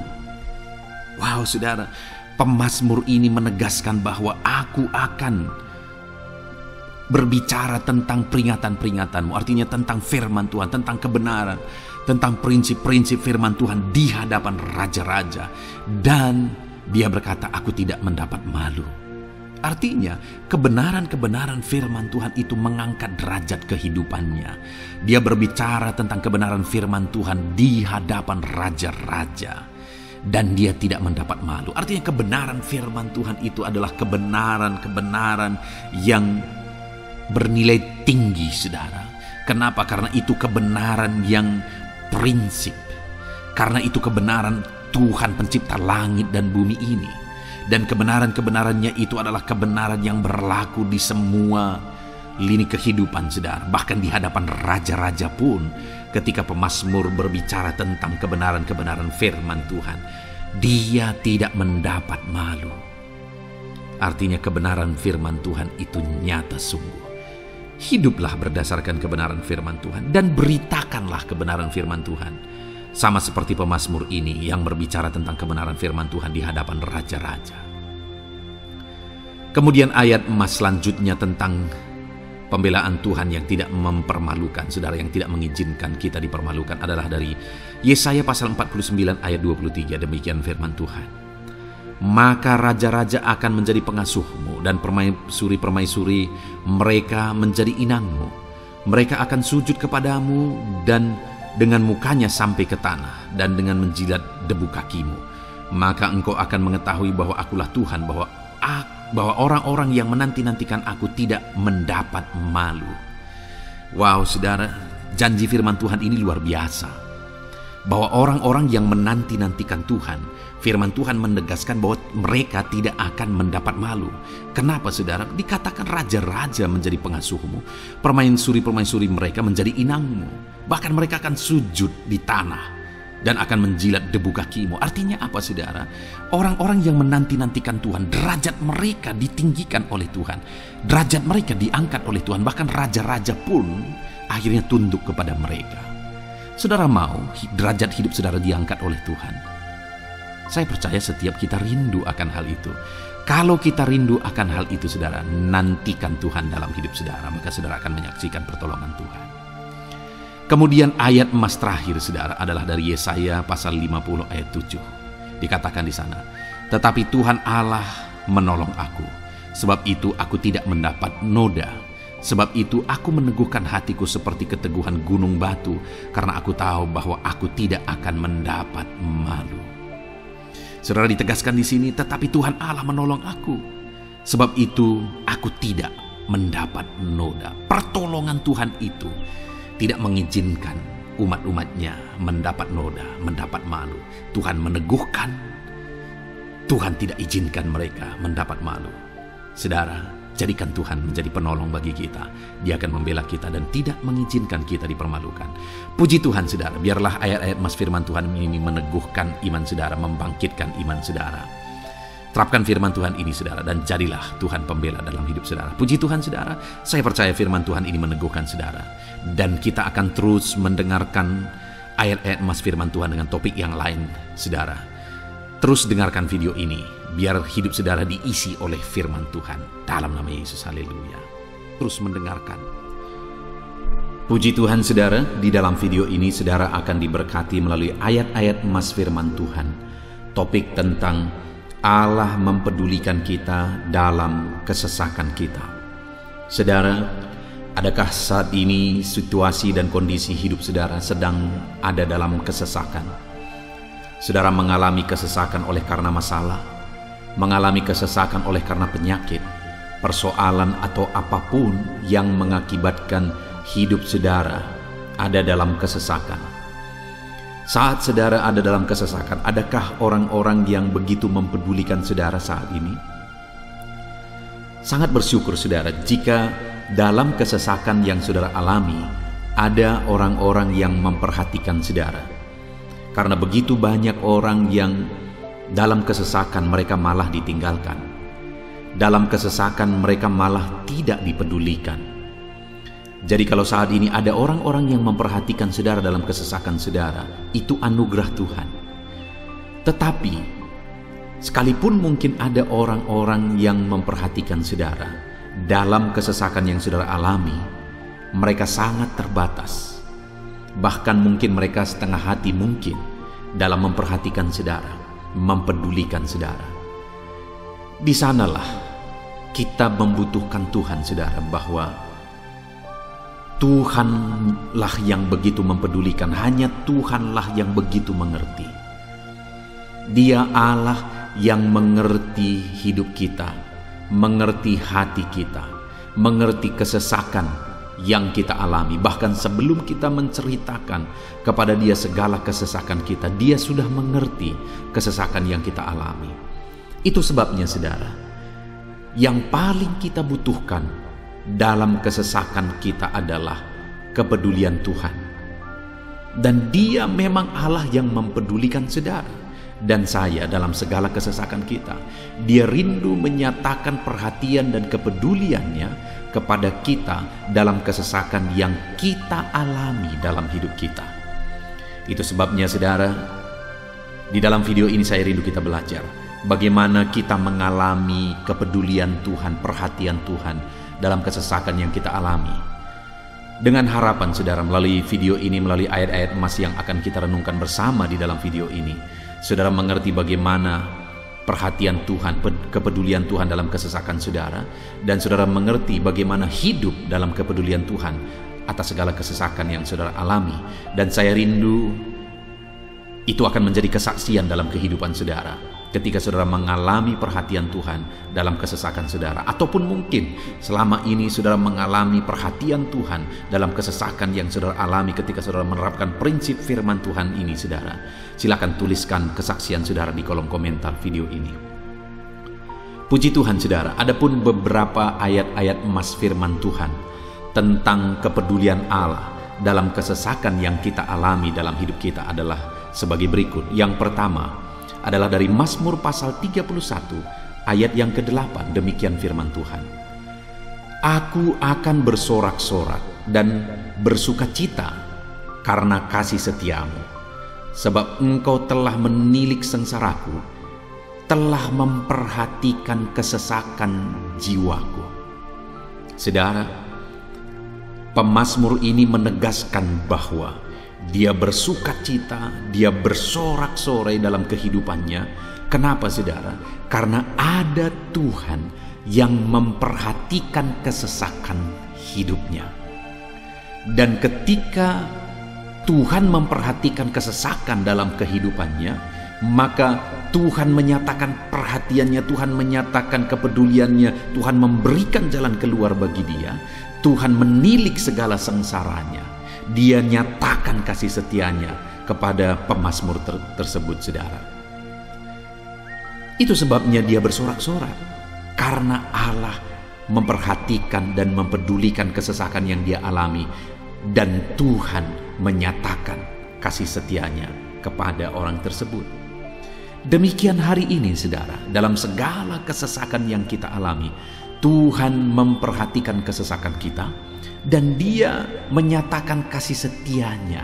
Wow, saudara, pemazmur ini menegaskan bahwa aku akan berbicara tentang peringatan-peringatan-Mu. Artinya tentang firman Tuhan, tentang kebenaran, tentang prinsip-prinsip firman Tuhan di hadapan raja-raja. Dan dia berkata, aku tidak mendapat malu. Artinya kebenaran-kebenaran firman Tuhan itu mengangkat derajat kehidupannya. Dia berbicara tentang kebenaran firman Tuhan di hadapan raja-raja. Dan dia tidak mendapat malu. Artinya kebenaran firman Tuhan itu adalah kebenaran-kebenaran yang bernilai tinggi, saudara. Kenapa? Karena itu kebenaran yang prinsip. Karena itu kebenaran Tuhan pencipta langit dan bumi ini. Dan kebenaran-kebenarannya itu adalah kebenaran yang berlaku di semua lini kehidupan, saudara. Bahkan di hadapan raja-raja pun, ketika pemazmur berbicara tentang kebenaran-kebenaran firman Tuhan, dia tidak mendapat malu. Artinya kebenaran firman Tuhan itu nyata sungguh. Hiduplah berdasarkan kebenaran firman Tuhan dan beritakanlah kebenaran firman Tuhan. Sama seperti pemazmur ini yang berbicara tentang kebenaran firman Tuhan di hadapan raja-raja. Kemudian ayat emas selanjutnya tentang pembelaan Tuhan yang tidak mempermalukan, saudara, yang tidak mengizinkan kita dipermalukan adalah dari Yesaya pasal 49 ayat 23. Demikian firman Tuhan. Maka raja-raja akan menjadi pengasuhmu dan permaisuri mereka menjadi inangmu. Mereka akan sujud kepadamu dan dengan mukanya sampai ke tanah dan dengan menjilat debu kakimu, maka engkau akan mengetahui bahwa akulah Tuhan, bahwa orang-orang yang menanti-nantikan aku tidak mendapat malu. Wow, saudara, janji firman Tuhan ini luar biasa. Bahwa orang-orang yang menanti-nantikan Tuhan, firman Tuhan menegaskan bahwa mereka tidak akan mendapat malu. Kenapa, saudara? Dikatakan raja-raja menjadi pengasuhmu, permaisuri-permaisuri mereka menjadi inangmu. Bahkan mereka akan sujud di tanah dan akan menjilat debu kakimu. Artinya apa, saudara? Orang-orang yang menanti-nantikan Tuhan, derajat mereka ditinggikan oleh Tuhan, derajat mereka diangkat oleh Tuhan. Bahkan raja-raja pun akhirnya tunduk kepada mereka. Saudara mau derajat hidup saudara diangkat oleh Tuhan? Saya percaya setiap kita rindu akan hal itu. Kalau kita rindu akan hal itu, saudara, nantikan Tuhan dalam hidup saudara, maka saudara akan menyaksikan pertolongan Tuhan. Kemudian ayat emas terakhir, saudara, adalah dari Yesaya pasal 50 ayat 7. Dikatakan di sana, "Tetapi Tuhan Allah menolong aku, sebab itu aku tidak mendapat noda. Sebab itu aku meneguhkan hatiku seperti keteguhan gunung batu, karena aku tahu bahwa aku tidak akan mendapat malu." Saudara, ditegaskan di sini, tetapi Tuhan Allah menolong aku. Sebab itu aku tidak mendapat noda. Pertolongan Tuhan itu tidak mengizinkan umat-umatnya mendapat noda, mendapat malu. Tuhan meneguhkan, Tuhan tidak izinkan mereka mendapat malu. Saudara, jadikan Tuhan menjadi penolong bagi kita. Dia akan membela kita dan tidak mengizinkan kita dipermalukan. Puji Tuhan, saudara. Biarlah ayat-ayat mas firman Tuhan ini meneguhkan iman saudara, membangkitkan iman saudara. Terapkan firman Tuhan ini, saudara, dan jadilah Tuhan pembela dalam hidup saudara. Puji Tuhan, saudara. Saya percaya firman Tuhan ini meneguhkan saudara. Dan kita akan terus mendengarkan ayat-ayat mas firman Tuhan dengan topik yang lain, saudara. Terus dengarkan video ini, biar hidup saudara diisi oleh firman Tuhan. Dalam nama Yesus, haleluya. Terus mendengarkan. Puji Tuhan, saudara, di dalam video ini saudara akan diberkati melalui ayat-ayat emas firman Tuhan. Topik tentang Allah mempedulikan kita dalam kesesakan kita. Saudara, adakah saat ini situasi dan kondisi hidup saudara sedang ada dalam kesesakan? Saudara mengalami kesesakan oleh karena masalah, mengalami kesesakan oleh karena penyakit, persoalan atau apapun yang mengakibatkan hidup saudara ada dalam kesesakan. Saat saudara ada dalam kesesakan, adakah orang-orang yang begitu mempedulikan saudara saat ini? Sangat bersyukur, saudara, jika dalam kesesakan yang saudara alami ada orang-orang yang memperhatikan saudara. Karena begitu banyak orang yang dalam kesesakan mereka malah ditinggalkan. Dalam kesesakan mereka malah tidak dipedulikan. Jadi kalau saat ini ada orang-orang yang memperhatikan saudara dalam kesesakan saudara, itu anugerah Tuhan. Tetapi sekalipun mungkin ada orang-orang yang memperhatikan saudara dalam kesesakan yang saudara alami, mereka sangat terbatas. Bahkan mungkin mereka setengah hati mungkin dalam memperhatikan saudara, mempedulikan saudara. Di sanalah kita membutuhkan Tuhan, saudara, bahwa Tuhanlah yang begitu mempedulikan, hanya Tuhanlah yang begitu mengerti. Dia Allah yang mengerti hidup kita, mengerti hati kita, mengerti kesesakan yang kita alami. Bahkan sebelum kita menceritakan kepada Dia segala kesesakan kita, Dia sudah mengerti kesesakan yang kita alami. Itu sebabnya, saudara, yang paling kita butuhkan dalam kesesakan kita adalah kepedulian Tuhan. Dan Dia memang Allah yang mempedulikan saudara dan saya dalam segala kesesakan kita. Dia rindu menyatakan perhatian dan kepeduliannya kepada kita dalam kesesakan yang kita alami dalam hidup kita. Itu sebabnya, saudara, di dalam video ini saya rindu kita belajar bagaimana kita mengalami kepedulian Tuhan, perhatian Tuhan dalam kesesakan yang kita alami. Dengan harapan, saudara, melalui video ini, melalui ayat-ayat emas yang akan kita renungkan bersama di dalam video ini, saudara mengerti bagaimana perhatian Tuhan, kepedulian Tuhan dalam kesesakan saudara, dan saudara mengerti bagaimana hidup dalam kepedulian Tuhan atas segala kesesakan yang saudara alami. Dan saya rindu itu akan menjadi kesaksian dalam kehidupan saudara ketika saudara mengalami perhatian Tuhan dalam kesesakan saudara, ataupun mungkin selama ini saudara mengalami perhatian Tuhan dalam kesesakan yang saudara alami ketika saudara menerapkan prinsip firman Tuhan ini. Saudara, silakan tuliskan kesaksian saudara di kolom komentar video ini. Puji Tuhan saudara, adapun beberapa ayat-ayat emas firman Tuhan tentang kepedulian Allah dalam kesesakan yang kita alami dalam hidup kita adalah sebagai berikut. Yang pertama adalah dari Mazmur pasal 31 ayat yang ke-8. Demikian firman Tuhan. Aku akan bersorak-sorak dan bersukacita karena kasih setiamu, sebab engkau telah menilik sengsaraku, telah memperhatikan kesesakan jiwaku. Saudara, pemazmur ini menegaskan bahwa dia bersukacita, dia bersorak-sorai dalam kehidupannya. Kenapa saudara? Karena ada Tuhan yang memperhatikan kesesakan hidupnya. Dan ketika Tuhan memperhatikan kesesakan dalam kehidupannya, maka Tuhan menyatakan perhatiannya, Tuhan menyatakan kepeduliannya, Tuhan memberikan jalan keluar bagi dia, Tuhan menilik segala sengsaranya. Dia nyatakan kasih setianya kepada pemazmur tersebut saudara. Itu sebabnya dia bersorak-sorak, karena Allah memperhatikan dan mempedulikan kesesakan yang dia alami, dan Tuhan menyatakan kasih setianya kepada orang tersebut. Demikian hari ini saudara, dalam segala kesesakan yang kita alami, Tuhan memperhatikan kesesakan kita, dan dia menyatakan kasih setianya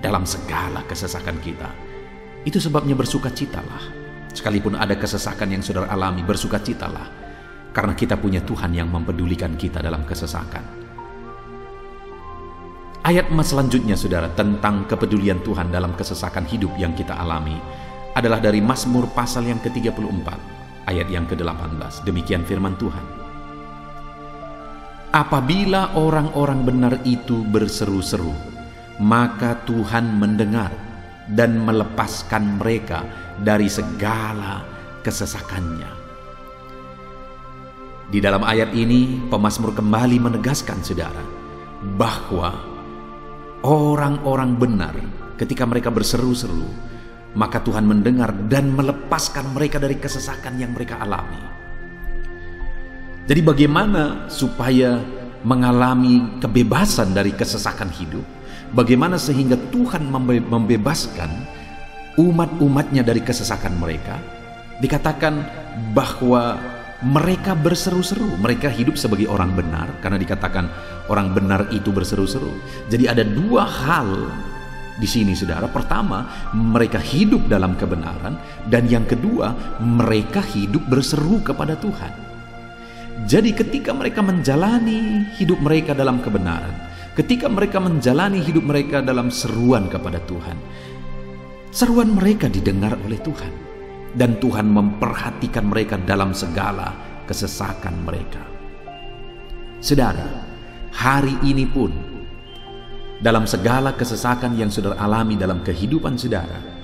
dalam segala kesesakan kita. Itu sebabnya bersukacitalah. Sekalipun ada kesesakan yang saudara alami, bersukacitalah, karena kita punya Tuhan yang mempedulikan kita dalam kesesakan. Ayat selanjutnya saudara, tentang kepedulian Tuhan dalam kesesakan hidup yang kita alami adalah dari Mazmur pasal yang ke-34 ayat yang ke-18. Demikian firman Tuhan. Apabila orang-orang benar itu berseru-seru, maka Tuhan mendengar dan melepaskan mereka dari segala kesesakannya. Di dalam ayat ini, pemazmur kembali menegaskan saudara, bahwa orang-orang benar ketika mereka berseru-seru, maka Tuhan mendengar dan melepaskan mereka dari kesesakan yang mereka alami. Jadi bagaimana supaya mengalami kebebasan dari kesesakan hidup? Bagaimana sehingga Tuhan membebaskan umat-umatnya dari kesesakan mereka? Dikatakan bahwa mereka berseru-seru, mereka hidup sebagai orang benar, karena dikatakan orang benar itu berseru-seru. Jadi ada dua hal di sini saudara. Pertama, mereka hidup dalam kebenaran, dan yang kedua, mereka hidup berseru kepada Tuhan. Jadi ketika mereka menjalani hidup mereka dalam kebenaran, ketika mereka menjalani hidup mereka dalam seruan kepada Tuhan, seruan mereka didengar oleh Tuhan, dan Tuhan memperhatikan mereka dalam segala kesesakan mereka. Saudara, hari ini pun dalam segala kesesakan yang saudara alami dalam kehidupan saudara,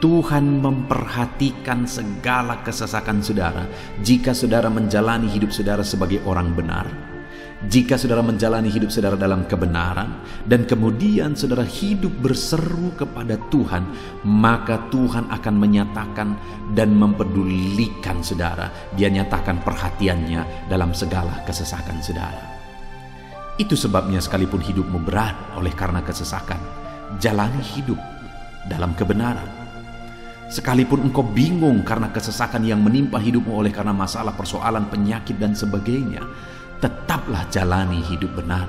Tuhan memperhatikan segala kesesakan saudara. Jika saudara menjalani hidup saudara sebagai orang benar, jika saudara menjalani hidup saudara dalam kebenaran, dan kemudian saudara hidup berseru kepada Tuhan, maka Tuhan akan menyatakan dan mempedulikan saudara. Dia nyatakan perhatiannya dalam segala kesesakan saudara. Itu sebabnya sekalipun hidupmu berat oleh karena kesesakan, jalani hidup dalam kebenaran. Sekalipun engkau bingung karena kesesakan yang menimpa hidupmu oleh karena masalah, persoalan, penyakit dan sebagainya, tetaplah jalani hidup benar.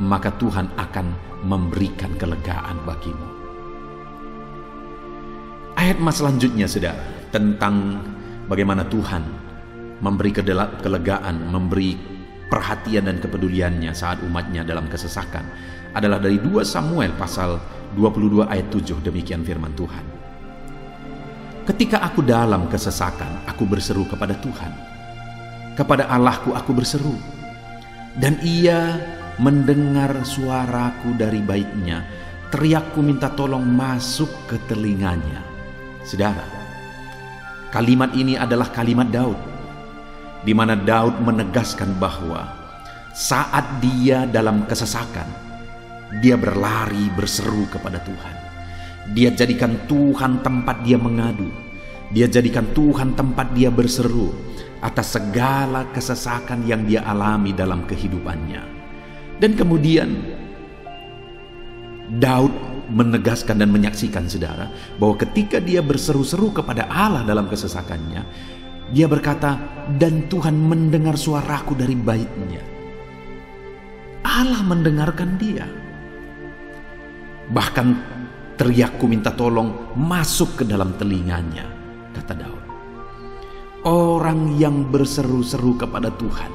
Maka Tuhan akan memberikan kelegaan bagimu. Ayat selanjutnya saudara, tentang bagaimana Tuhan memberi kelegaan, memberi perhatian dan kepeduliannya saat umatnya dalam kesesakan, adalah dari 2 Samuel pasal 22 ayat 7. Demikian firman Tuhan. Ketika aku dalam kesesakan, aku berseru kepada Tuhan. Kepada Allahku aku berseru, dan Ia mendengar suaraku dari baitnya, teriakku minta tolong masuk ke telinganya. Saudara, kalimat ini adalah kalimat Daud, di mana Daud menegaskan bahwa saat dia dalam kesesakan, dia berlari berseru kepada Tuhan. Dia jadikan Tuhan tempat dia mengadu. Dia jadikan Tuhan tempat dia berseru atas segala kesesakan yang dia alami dalam kehidupannya. Dan kemudian Daud menegaskan dan menyaksikan, saudara, bahwa ketika dia berseru-seru kepada Allah dalam kesesakannya, dia berkata, dan Tuhan mendengar suaraku dari baitnya. Allah mendengarkan dia. Bahkan teriakku minta tolong masuk ke dalam telinganya, kata Daud. Orang yang berseru-seru kepada Tuhan,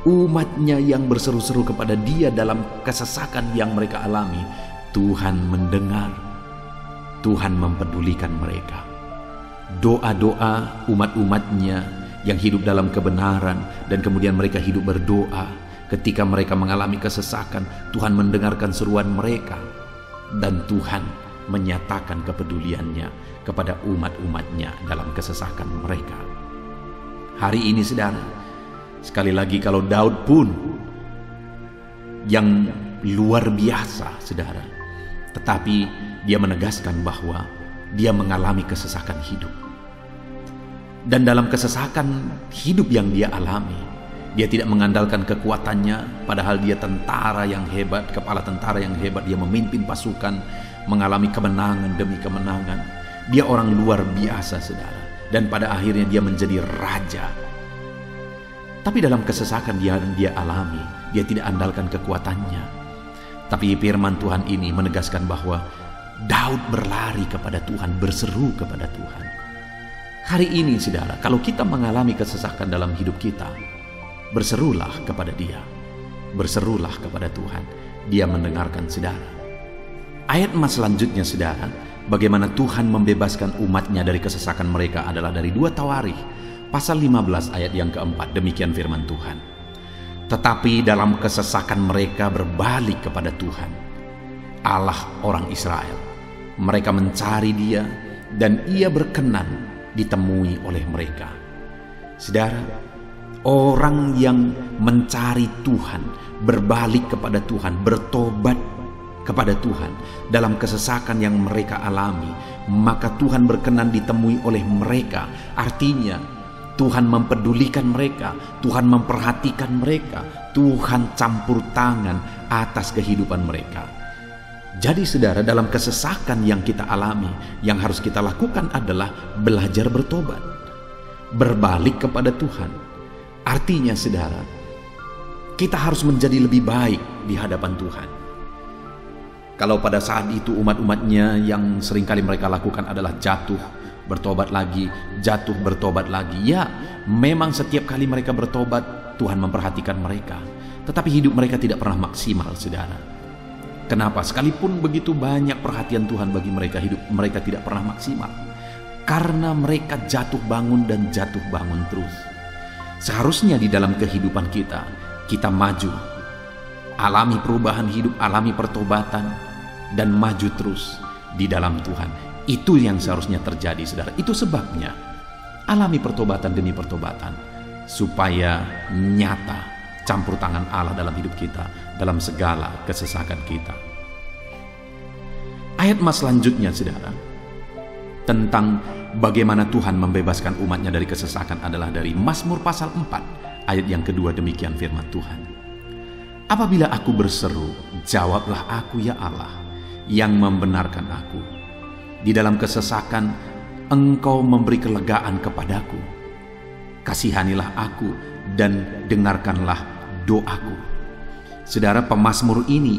umatnya yang berseru-seru kepada dia dalam kesesakan yang mereka alami, Tuhan mendengar, Tuhan mempedulikan mereka. Doa-doa umat-umatnya yang hidup dalam kebenaran dan kemudian mereka hidup berdoa, ketika mereka mengalami kesesakan, Tuhan mendengarkan seruan mereka dan Tuhan menyatakan kepeduliannya kepada umat-umatnya dalam kesesakan mereka. Hari ini, saudara, sekali lagi, kalau Daud pun yang luar biasa, saudara, tetapi dia menegaskan bahwa dia mengalami kesesakan hidup. Dan dalam kesesakan hidup yang dia alami, dia tidak mengandalkan kekuatannya, padahal dia tentara yang hebat, kepala tentara yang hebat. Dia memimpin pasukan, mengalami kemenangan demi kemenangan. Dia orang luar biasa, saudara. Dan pada akhirnya dia menjadi raja. Tapi dalam kesesakan yang dia alami, dia tidak andalkan kekuatannya. Tapi firman Tuhan ini menegaskan bahwa Daud berlari kepada Tuhan, berseru kepada Tuhan. Hari ini, saudara, kalau kita mengalami kesesakan dalam hidup kita, berserulah kepada Dia, berserulah kepada Tuhan. Dia mendengarkan, saudara. Ayat emas selanjutnya, saudara, bagaimana Tuhan membebaskan umatnya dari kesesakan mereka adalah dari 2 Tawarikh pasal 15 ayat yang keempat. Demikian firman Tuhan. Tetapi dalam kesesakan mereka berbalik kepada Tuhan, Allah orang Israel. Mereka mencari Dia dan Ia berkenan ditemui oleh mereka. Saudara, orang yang mencari Tuhan, berbalik kepada Tuhan, bertobat kepada Tuhan dalam kesesakan yang mereka alami, maka Tuhan berkenan ditemui oleh mereka. Artinya Tuhan mempedulikan mereka, Tuhan memperhatikan mereka, Tuhan campur tangan atas kehidupan mereka. Jadi, saudara, dalam kesesakan yang kita alami, yang harus kita lakukan adalah belajar bertobat, berbalik kepada Tuhan. Artinya, saudara, kita harus menjadi lebih baik di hadapan Tuhan. Kalau pada saat itu umat-umatnya yang seringkali mereka lakukan adalah jatuh, bertobat lagi, jatuh, bertobat lagi. Ya, memang setiap kali mereka bertobat, Tuhan memperhatikan mereka. Tetapi hidup mereka tidak pernah maksimal, saudara. Kenapa? Sekalipun begitu banyak perhatian Tuhan bagi mereka, hidup mereka tidak pernah maksimal. Karena mereka jatuh bangun dan jatuh bangun terus. Seharusnya di dalam kehidupan kita, kita maju, alami perubahan hidup, alami pertobatan, dan maju terus di dalam Tuhan. Itu yang seharusnya terjadi, saudara. Itu sebabnya alami pertobatan demi pertobatan, supaya nyata campur tangan Allah dalam hidup kita, dalam segala kesesakan kita. Ayat emas selanjutnya, saudara, tentang bagaimana Tuhan membebaskan umatnya dari kesesakan adalah dari Mazmur pasal 4 ayat yang kedua. Demikian firman Tuhan. Apabila aku berseru, jawablah aku ya Allah, yang membenarkan aku. Di dalam kesesakan, Engkau memberi kelegaan kepadaku. Kasihanilah aku dan dengarkanlah doaku. Saudara, pemazmur ini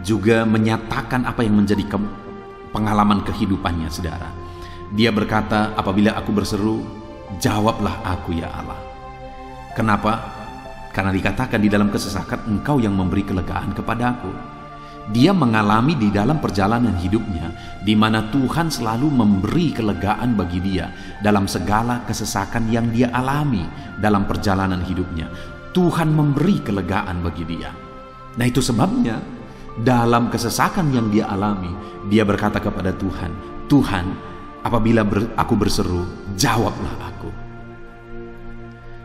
juga menyatakan apa yang menjadi pengalaman kehidupannya, saudara. Dia berkata, apabila aku berseru, jawablah aku ya Allah. Kenapa? Karena dikatakan di dalam kesesakan, Engkau yang memberi kelegaan kepadaku. Dia mengalami di dalam perjalanan hidupnya, di mana Tuhan selalu memberi kelegaan bagi dia dalam segala kesesakan yang dia alami dalam perjalanan hidupnya. Tuhan memberi kelegaan bagi dia. Nah, itu sebabnya dalam kesesakan yang dia alami, dia berkata kepada Tuhan, Tuhan, apabila aku berseru, jawablah aku.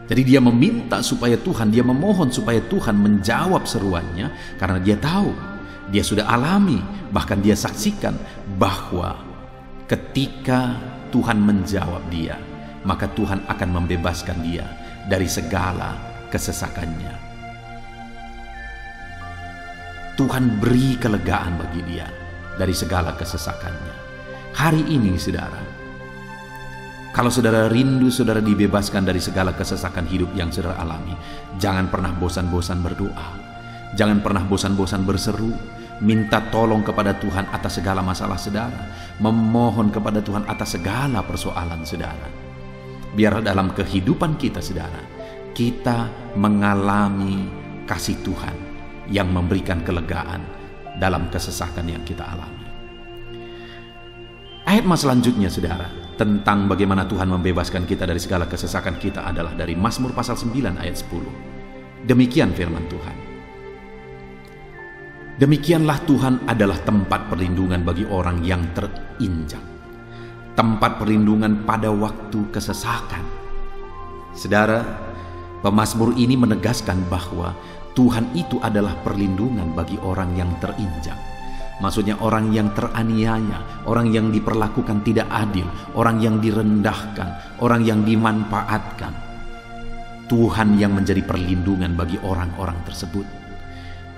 Jadi dia meminta supaya Tuhan, dia memohon supaya Tuhan menjawab seruannya, karena dia tahu, dia sudah alami, bahkan dia saksikan bahwa ketika Tuhan menjawab dia, maka Tuhan akan membebaskan dia dari segala kesesakannya. Tuhan beri kelegaan bagi dia dari segala kesesakannya. Hari ini saudara, kalau saudara rindu saudara dibebaskan dari segala kesesakan hidup yang saudara alami, jangan pernah bosan-bosan berdoa. Jangan pernah bosan-bosan berseru, minta tolong kepada Tuhan atas segala masalah saudara, memohon kepada Tuhan atas segala persoalan saudara. Biar dalam kehidupan kita saudara, kita mengalami kasih Tuhan yang memberikan kelegaan dalam kesesakan yang kita alami. Ayat selanjutnya saudara, tentang bagaimana Tuhan membebaskan kita dari segala kesesakan kita adalah dari Mazmur pasal 9 ayat 10. Demikian firman Tuhan. Demikianlah Tuhan adalah tempat perlindungan bagi orang yang terinjak, tempat perlindungan pada waktu kesesakan. Saudara, pemazmur ini menegaskan bahwa Tuhan itu adalah perlindungan bagi orang yang terinjak. Maksudnya orang yang teraniaya, orang yang diperlakukan tidak adil, orang yang direndahkan, orang yang dimanfaatkan. Tuhan yang menjadi perlindungan bagi orang-orang tersebut.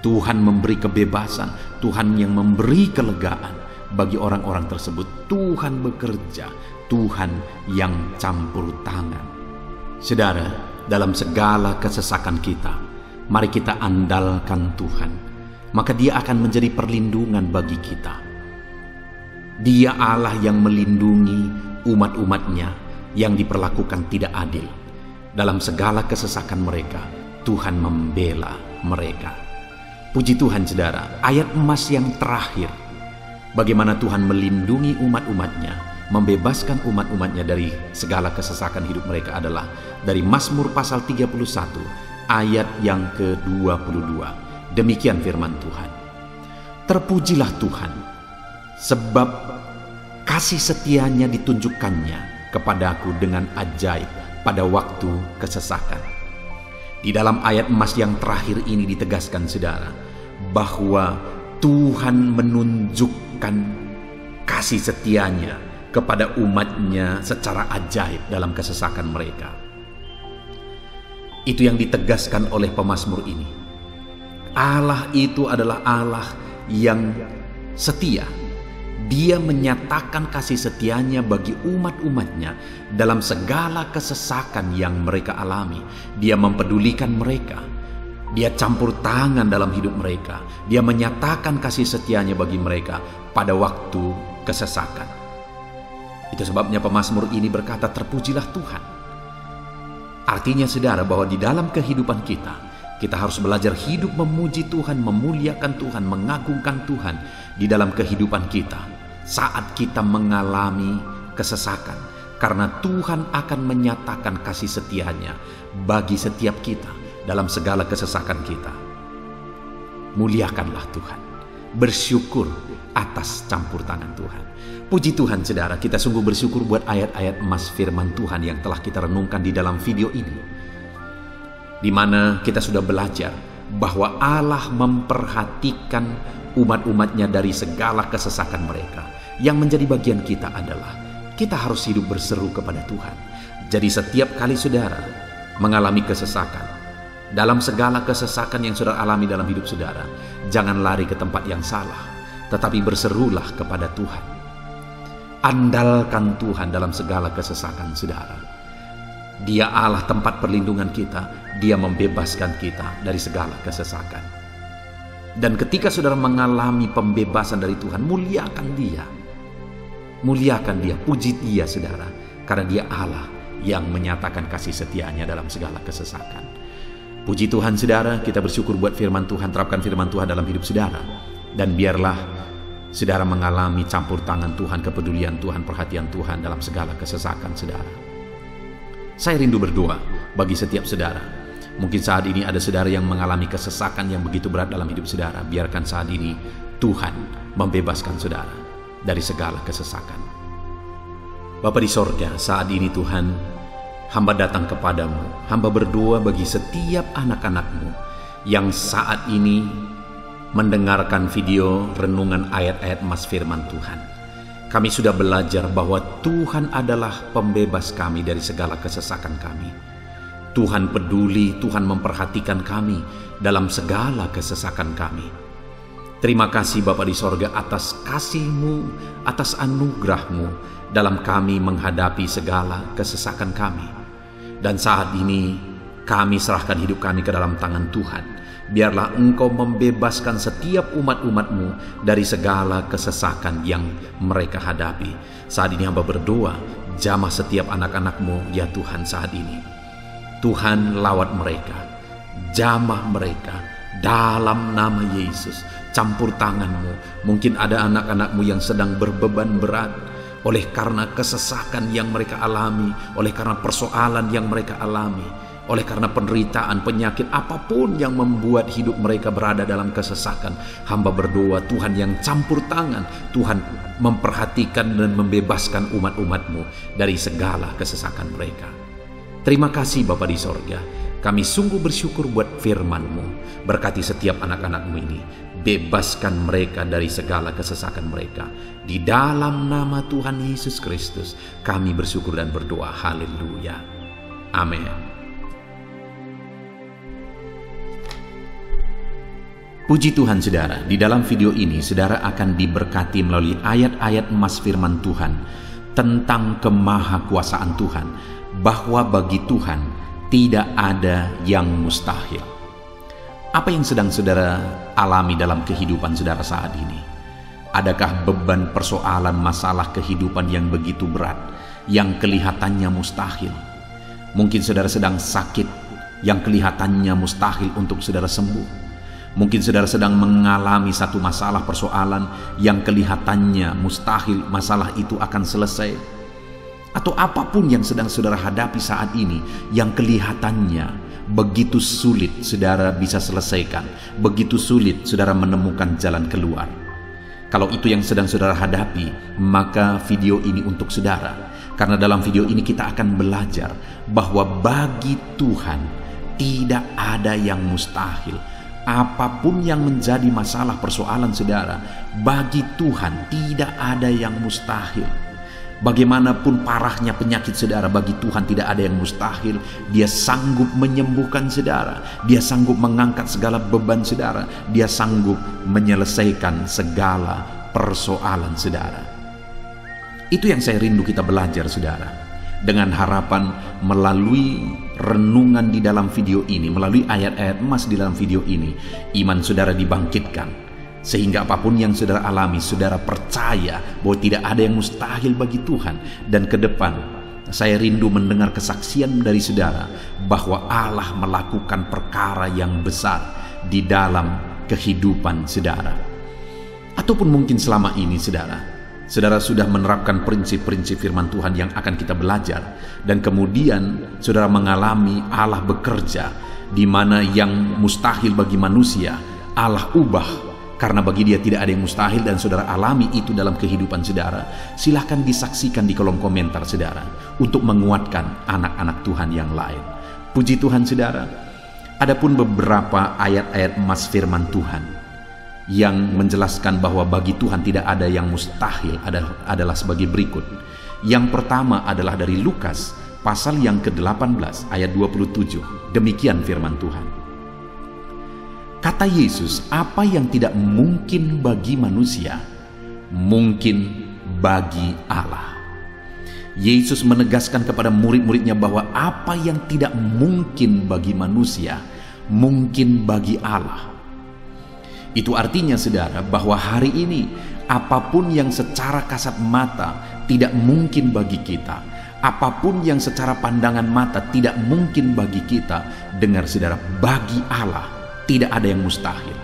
Tuhan memberi kebebasan, Tuhan yang memberi kelegaan bagi orang-orang tersebut. Tuhan bekerja, Tuhan yang campur tangan. Saudara, dalam segala kesesakan kita, mari kita andalkan Tuhan, maka Dia akan menjadi perlindungan bagi kita. Dia Allah yang melindungi umat-umatnya yang diperlakukan tidak adil. Dalam segala kesesakan mereka, Tuhan membela mereka. Puji Tuhan saudara, ayat emas yang terakhir, bagaimana Tuhan melindungi umat-umatnya, membebaskan umat-umatnya dari segala kesesakan hidup mereka adalah dari Mazmur pasal 31 ayat yang ke-22. Demikian firman Tuhan. Terpujilah Tuhan, sebab kasih setianya ditunjukkannya kepadaku dengan ajaib pada waktu kesesakan. Di dalam ayat emas yang terakhir ini ditegaskan saudara, bahwa Tuhan menunjukkan kasih setianya kepada umatnya secara ajaib dalam kesesakan mereka. Itu yang ditegaskan oleh pemazmur ini. Allah itu adalah Allah yang setia. Dia menyatakan kasih setianya bagi umat-umatnya dalam segala kesesakan yang mereka alami. Dia mempedulikan mereka. Dia campur tangan dalam hidup mereka. Dia menyatakan kasih setianya bagi mereka pada waktu kesesakan. Itu sebabnya pemazmur ini berkata, terpujilah Tuhan. Artinya saudara, bahwa di dalam kehidupan kita harus belajar hidup memuji Tuhan, memuliakan Tuhan, mengagungkan Tuhan di dalam kehidupan kita saat kita mengalami kesesakan, karena Tuhan akan menyatakan kasih setianya bagi setiap kita dalam segala kesesakan kita. Muliakanlah Tuhan, bersyukur atas campur tangan Tuhan. Puji Tuhan saudara, kita sungguh bersyukur buat ayat-ayat emas firman Tuhan yang telah kita renungkan di dalam video ini, di mana kita sudah belajar bahwa Allah memperhatikan umat-umatnya dari segala kesesakan mereka. Yang menjadi bagian kita adalah kita harus hidup berseru kepada Tuhan. Jadi setiap kali saudara mengalami kesesakan, dalam segala kesesakan yang saudara alami dalam hidup saudara, jangan lari ke tempat yang salah, tetapi berserulah kepada Tuhan. Andalkan Tuhan dalam segala kesesakan saudara. Dia Allah tempat perlindungan kita. Dia membebaskan kita dari segala kesesakan. Dan ketika saudara mengalami pembebasan dari Tuhan, muliakan Dia. Muliakan Dia, puji Dia saudara. Karena Dia Allah yang menyatakan kasih setianya dalam segala kesesakan. Puji Tuhan saudara, kita bersyukur buat firman Tuhan. Terapkan firman Tuhan dalam hidup saudara. Dan biarlah saudara mengalami campur tangan Tuhan, kepedulian Tuhan, perhatian Tuhan dalam segala kesesakan saudara. Saya rindu berdoa bagi setiap saudara. Mungkin saat ini ada saudara yang mengalami kesesakan yang begitu berat dalam hidup saudara. Biarkan saat ini Tuhan membebaskan saudara dari segala kesesakan. Bapa di sorga, saat ini Tuhan, hamba datang kepadamu. Hamba berdoa bagi setiap anak-anakmu yang saat ini mendengarkan video renungan ayat-ayat emas firman Tuhan. Kami sudah belajar bahwa Tuhan adalah pembebas kami dari segala kesesakan kami. Tuhan peduli, Tuhan memperhatikan kami dalam segala kesesakan kami. Terima kasih Bapa di sorga atas kasih-Mu, atas anugerah-Mu dalam kami menghadapi segala kesesakan kami. Dan saat ini kami serahkan hidup kami ke dalam tangan Tuhan. Biarlah Engkau membebaskan setiap umat-umat-Mu dari segala kesesakan yang mereka hadapi. Saat ini hamba berdoa, jamah setiap anak-anak-Mu ya Tuhan saat ini. Tuhan lawat mereka, jamah mereka dalam nama Yesus. Campur tangan-Mu. Mungkin ada anak-anak-Mu yang sedang berbeban berat oleh karena kesesakan yang mereka alami, oleh karena persoalan yang mereka alami, oleh karena penderitaan, penyakit, apapun yang membuat hidup mereka berada dalam kesesakan. Hamba berdoa Tuhan yang campur tangan, Tuhan memperhatikan dan membebaskan umat-umat-Mu dari segala kesesakan mereka. Terima kasih Bapa di sorga. Kami sungguh bersyukur buat firman-Mu. Berkati setiap anak-anak-Mu ini. Bebaskan mereka dari segala kesesakan mereka. Di dalam nama Tuhan Yesus Kristus kami bersyukur dan berdoa. Haleluya. Amin. Puji Tuhan saudara, di dalam video ini saudara akan diberkati melalui ayat-ayat emas firman Tuhan tentang kemahakuasaan Tuhan, bahwa bagi Tuhan tidak ada yang mustahil. Apa yang sedang saudara alami dalam kehidupan saudara saat ini? Adakah beban persoalan masalah kehidupan yang begitu berat, yang kelihatannya mustahil? Mungkin saudara sedang sakit, yang kelihatannya mustahil untuk saudara sembuh. Mungkin saudara sedang mengalami satu masalah persoalan yang kelihatannya mustahil masalah itu akan selesai. Atau apapun yang sedang saudara hadapi saat ini yang kelihatannya begitu sulit saudara bisa selesaikan, begitu sulit saudara menemukan jalan keluar. Kalau itu yang sedang saudara hadapi, maka video ini untuk saudara. Karena dalam video ini kita akan belajar bahwa bagi Tuhan tidak ada yang mustahil. Apapun yang menjadi masalah persoalan saudara, bagi Tuhan tidak ada yang mustahil. Bagaimanapun parahnya penyakit saudara, bagi Tuhan tidak ada yang mustahil. Dia sanggup menyembuhkan saudara, Dia sanggup mengangkat segala beban saudara, Dia sanggup menyelesaikan segala persoalan saudara. Itu yang saya rindu kita belajar saudara. Dengan harapan melalui renungan di dalam video ini, melalui ayat-ayat emas di dalam video ini, iman saudara dibangkitkan. Sehingga apapun yang saudara alami, saudara percaya bahwa tidak ada yang mustahil bagi Tuhan. Dan ke depan saya rindu mendengar kesaksian dari saudara bahwa Allah melakukan perkara yang besar di dalam kehidupan saudara. Ataupun mungkin selama ini saudara sudah menerapkan prinsip-prinsip firman Tuhan yang akan kita belajar, dan kemudian saudara mengalami Allah bekerja di mana yang mustahil bagi manusia Allah ubah. Karena bagi Dia tidak ada yang mustahil, dan saudara alami itu dalam kehidupan saudara. Silahkan disaksikan di kolom komentar saudara untuk menguatkan anak-anak Tuhan yang lain. Puji Tuhan saudara. Adapun beberapa ayat-ayat emas firman Tuhan yang menjelaskan bahwa bagi Tuhan tidak ada yang mustahil adalah sebagai berikut. Yang pertama adalah dari Lukas pasal yang ke-18 ayat 27. Demikian firman Tuhan. Kata Yesus, apa yang tidak mungkin bagi manusia, mungkin bagi Allah. Yesus menegaskan kepada murid-muridnya bahwa apa yang tidak mungkin bagi manusia, mungkin bagi Allah. Itu artinya saudara bahwa hari ini apapun yang secara kasat mata tidak mungkin bagi kita, apapun yang secara pandangan mata tidak mungkin bagi kita, dengar saudara, bagi Allah tidak ada yang mustahil.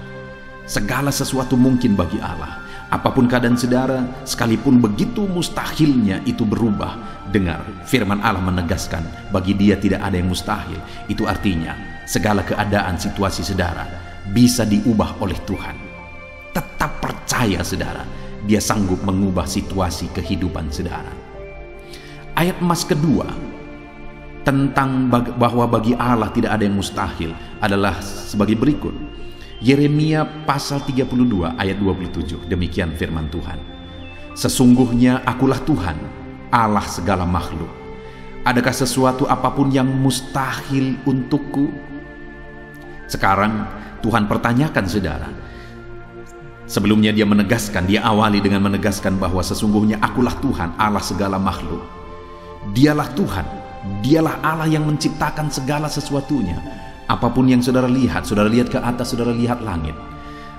Segala sesuatu mungkin bagi Allah. Apapun keadaan saudara, sekalipun begitu mustahilnya itu berubah. Dengar, firman Allah menegaskan, bagi Dia tidak ada yang mustahil. Itu artinya, segala keadaan situasi saudara bisa diubah oleh Tuhan. Tetap percaya saudara, Dia sanggup mengubah situasi kehidupan saudara. Ayat emas kedua tentang bahwa bagi Allah tidak ada yang mustahil adalah sebagai berikut. Yeremia pasal 32 ayat 27, demikian firman Tuhan. Sesungguhnya akulah Tuhan, Allah segala makhluk. Adakah sesuatu apapun yang mustahil untukku? Sekarang Tuhan pertanyakan saudara. Sebelumnya dia awali dengan menegaskan bahwa sesungguhnya akulah Tuhan, Allah segala makhluk. Dialah Tuhan, Dialah Allah yang menciptakan segala sesuatunya. Apapun yang saudara lihat ke atas, saudara lihat langit,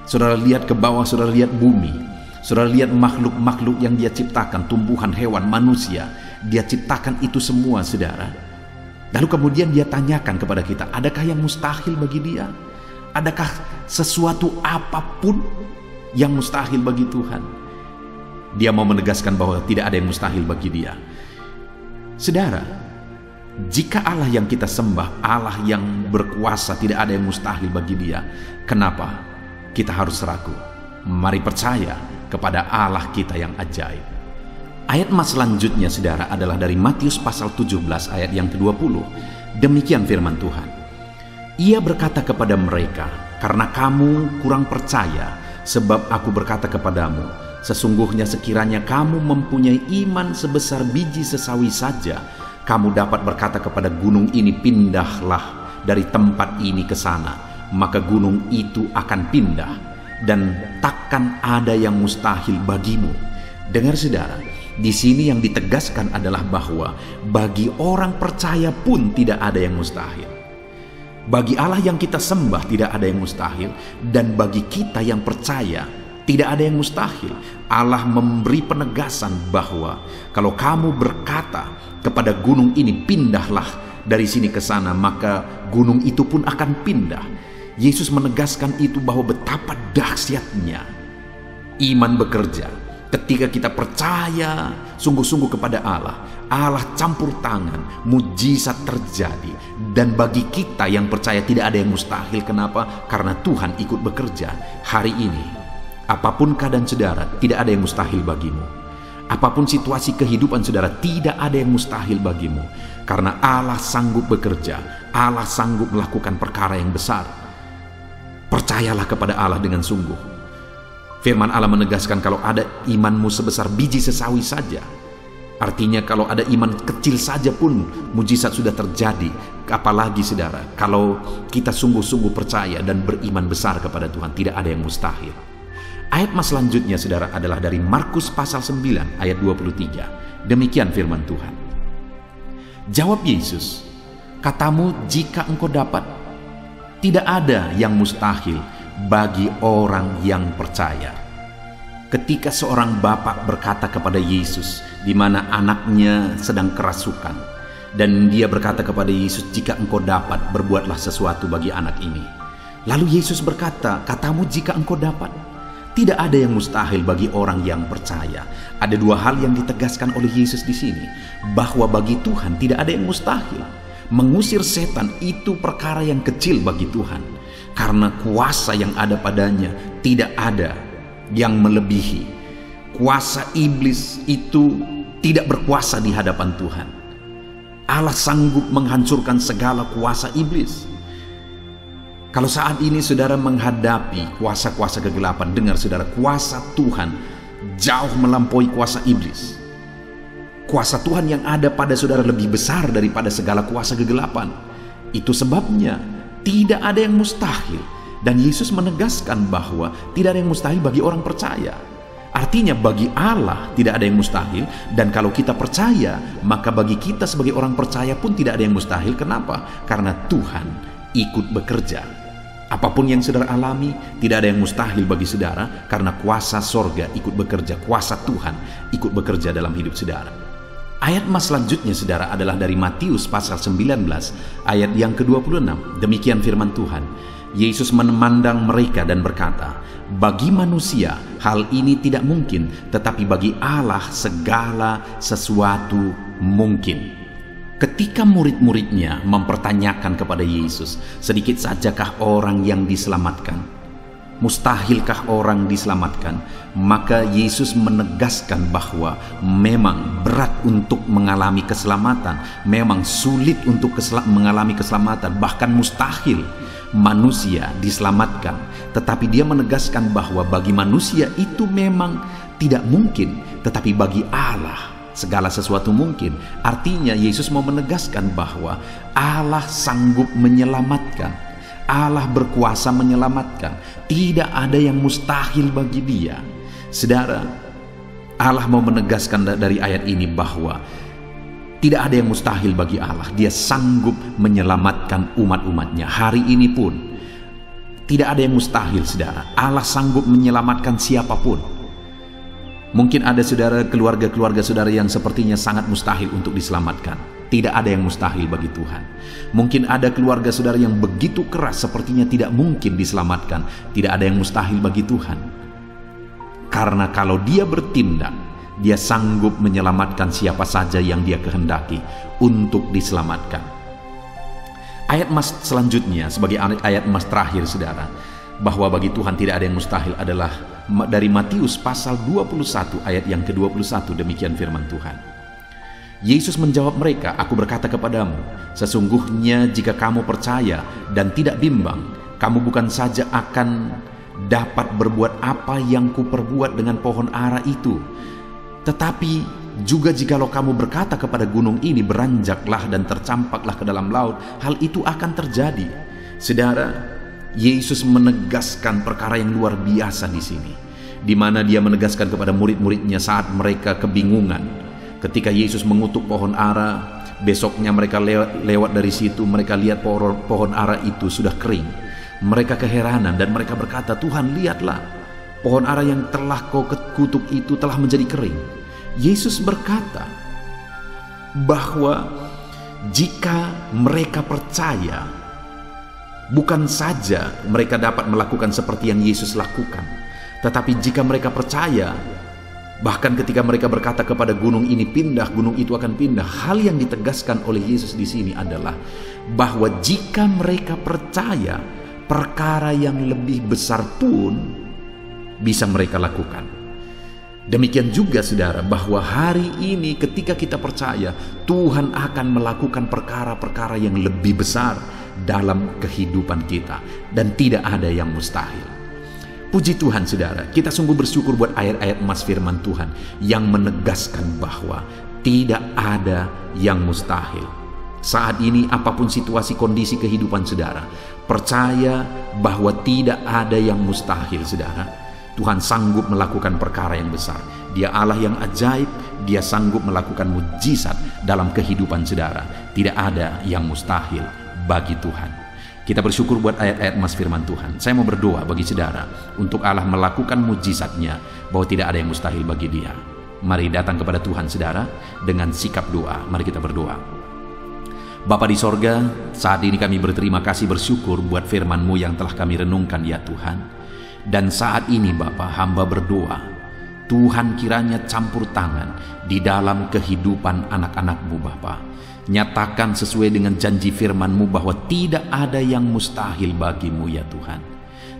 saudara lihat ke bawah, saudara lihat bumi, saudara lihat makhluk-makhluk yang Dia ciptakan, tumbuhan, hewan, manusia, Dia ciptakan itu semua saudara. Lalu kemudian Dia tanyakan kepada kita, adakah yang mustahil bagi Dia? Adakah sesuatu apapun yang mustahil bagi Tuhan? Dia mau menegaskan bahwa tidak ada yang mustahil bagi Dia. Saudara, jika Allah yang kita sembah, Allah yang berkuasa, tidak ada yang mustahil bagi Dia, kenapa kita harus ragu? Mari percaya kepada Allah kita yang ajaib. Ayat emas selanjutnya saudara adalah dari Matius pasal 17 ayat yang ke-20. Demikian firman Tuhan. Ia berkata kepada mereka, karena kamu kurang percaya, sebab aku berkata kepadamu, sesungguhnya sekiranya kamu mempunyai iman sebesar biji sesawi saja, kamu dapat berkata kepada gunung ini, pindahlah dari tempat ini ke sana, maka gunung itu akan pindah, dan takkan ada yang mustahil bagimu. Dengar saudara, di sini yang ditegaskan adalah bahwa bagi orang percaya pun tidak ada yang mustahil. Bagi Allah yang kita sembah tidak ada yang mustahil, dan bagi kita yang percaya tidak ada yang mustahil. Allah memberi penegasan bahwa kalau kamu berkata kepada gunung ini, pindahlah dari sini ke sana, maka gunung itu pun akan pindah. Yesus menegaskan itu bahwa betapa dahsyatnya iman bekerja. Ketika kita percaya sungguh-sungguh kepada Allah, Allah campur tangan, mujizat terjadi. Dan bagi kita yang percaya tidak ada yang mustahil. Kenapa? Karena Tuhan ikut bekerja. Hari ini, apapun keadaan saudara, tidak ada yang mustahil bagimu. Apapun situasi kehidupan saudara, tidak ada yang mustahil bagimu. Karena Allah sanggup bekerja, Allah sanggup melakukan perkara yang besar. Percayalah kepada Allah dengan sungguh. Firman Allah menegaskan kalau ada imanmu sebesar biji sesawi saja. Artinya kalau ada iman kecil saja pun mujizat sudah terjadi. Apalagi saudara, kalau kita sungguh-sungguh percaya dan beriman besar kepada Tuhan, tidak ada yang mustahil. Ayat mas selanjutnya saudara adalah dari Markus pasal 9 ayat 23. Demikian firman Tuhan. Jawab Yesus, katamu jika engkau dapat, tidak ada yang mustahil bagi orang yang percaya. Ketika seorang bapak berkata kepada Yesus, di mana anaknya sedang kerasukan, dan dia berkata kepada Yesus, jika engkau dapat, berbuatlah sesuatu bagi anak ini. Lalu Yesus berkata, katamu jika engkau dapat. Tidak ada yang mustahil bagi orang yang percaya. Ada dua hal yang ditegaskan oleh Yesus di sini, bahwa bagi Tuhan tidak ada yang mustahil. Mengusir setan itu perkara yang kecil bagi Tuhan, karena kuasa yang ada padanya tidak ada yang melebihi. Kuasa iblis itu tidak berkuasa di hadapan Tuhan. Allah sanggup menghancurkan segala kuasa iblis. Kalau saat ini saudara menghadapi kuasa-kuasa kegelapan, dengar saudara, kuasa Tuhan jauh melampaui kuasa iblis. Kuasa Tuhan yang ada pada saudara lebih besar daripada segala kuasa kegelapan. Itu sebabnya tidak ada yang mustahil. Dan Yesus menegaskan bahwa tidak ada yang mustahil bagi orang percaya. Artinya bagi Allah tidak ada yang mustahil. Dan kalau kita percaya, maka bagi kita sebagai orang percaya pun tidak ada yang mustahil. Kenapa? Karena Tuhan ikut bekerja. Apapun yang saudara alami, tidak ada yang mustahil bagi saudara, karena kuasa sorga ikut bekerja, kuasa Tuhan ikut bekerja dalam hidup saudara. Ayat mas selanjutnya saudara adalah dari Matius pasal 19 ayat yang ke-26. Demikian firman Tuhan. Yesus memandang mereka dan berkata, bagi manusia hal ini tidak mungkin, tetapi bagi Allah segala sesuatu mungkin. Ketika murid-muridnya mempertanyakan kepada Yesus, sedikit sajakah orang yang diselamatkan? Mustahilkah orang diselamatkan? Maka Yesus menegaskan bahwa memang berat untuk mengalami keselamatan, memang sulit untuk mengalami keselamatan, bahkan mustahil manusia diselamatkan. Tetapi dia menegaskan bahwa bagi manusia itu memang tidak mungkin, tetapi bagi Allah segala sesuatu mungkin. Artinya Yesus mau menegaskan bahwa Allah sanggup menyelamatkan. Allah berkuasa menyelamatkan. Tidak ada yang mustahil bagi Dia. Saudara, Allah mau menegaskan dari ayat ini bahwa tidak ada yang mustahil bagi Allah. Dia sanggup menyelamatkan umat-umatnya. Hari ini pun tidak ada yang mustahil, saudara. Allah sanggup menyelamatkan siapapun. Mungkin ada saudara, keluarga-keluarga saudara yang sepertinya sangat mustahil untuk diselamatkan. Tidak ada yang mustahil bagi Tuhan. Mungkin ada keluarga saudara yang begitu keras, sepertinya tidak mungkin diselamatkan. Tidak ada yang mustahil bagi Tuhan. Karena kalau Dia bertindak, Dia sanggup menyelamatkan siapa saja yang Dia kehendaki untuk diselamatkan. Ayat emas selanjutnya, sebagai ayat emas terakhir saudara, bahwa bagi Tuhan tidak ada yang mustahil adalah dari Matius pasal 21 ayat yang ke-21. Demikian firman Tuhan. Yesus menjawab mereka, "Aku berkata kepadamu, sesungguhnya jika kamu percaya dan tidak bimbang, kamu bukan saja akan dapat berbuat apa yang kuperbuat dengan pohon ara itu, tetapi juga jikalau kamu berkata kepada gunung ini, beranjaklah dan tercampaklah ke dalam laut, hal itu akan terjadi." Saudara, Yesus menegaskan perkara yang luar biasa di sini, di mana Dia menegaskan kepada murid-muridnya saat mereka kebingungan. Ketika Yesus mengutuk pohon ara, besoknya mereka lewat dari situ, mereka lihat pohon ara itu sudah kering. Mereka keheranan dan mereka berkata, "Tuhan, lihatlah, pohon ara yang telah kau kutuk itu telah menjadi kering." Yesus berkata bahwa jika mereka percaya, bukan saja mereka dapat melakukan seperti yang Yesus lakukan, tetapi jika mereka percaya, bahkan ketika mereka berkata kepada gunung ini pindah, gunung itu akan pindah. Hal yang ditegaskan oleh Yesus di sini adalah bahwa jika mereka percaya, perkara yang lebih besar pun bisa mereka lakukan. Demikian juga saudara, bahwa hari ini ketika kita percaya, Tuhan akan melakukan perkara-perkara yang lebih besar dalam kehidupan kita, dan tidak ada yang mustahil. Puji Tuhan saudara, kita sungguh bersyukur buat ayat-ayat emas firman Tuhan yang menegaskan bahwa tidak ada yang mustahil. Saat ini apapun situasi kondisi kehidupan saudara, percaya bahwa tidak ada yang mustahil saudara. Tuhan sanggup melakukan perkara yang besar. Dia Allah yang ajaib, Dia sanggup melakukan mujizat dalam kehidupan saudara. Tidak ada yang mustahil bagi Tuhan. Kita bersyukur buat ayat-ayat emas firman Tuhan. Saya mau berdoa bagi saudara untuk Allah melakukan mujizatnya, bahwa tidak ada yang mustahil bagi Dia. Mari datang kepada Tuhan saudara dengan sikap doa. Mari kita berdoa. Bapa di sorga, saat ini kami berterima kasih, bersyukur buat firman-Mu yang telah kami renungkan ya Tuhan. Dan saat ini Bapa, hamba berdoa, Tuhan kiranya campur tangan di dalam kehidupan anak-anak-Mu Bapa. Nyatakan sesuai dengan janji firman-Mu bahwa tidak ada yang mustahil bagi-Mu ya Tuhan.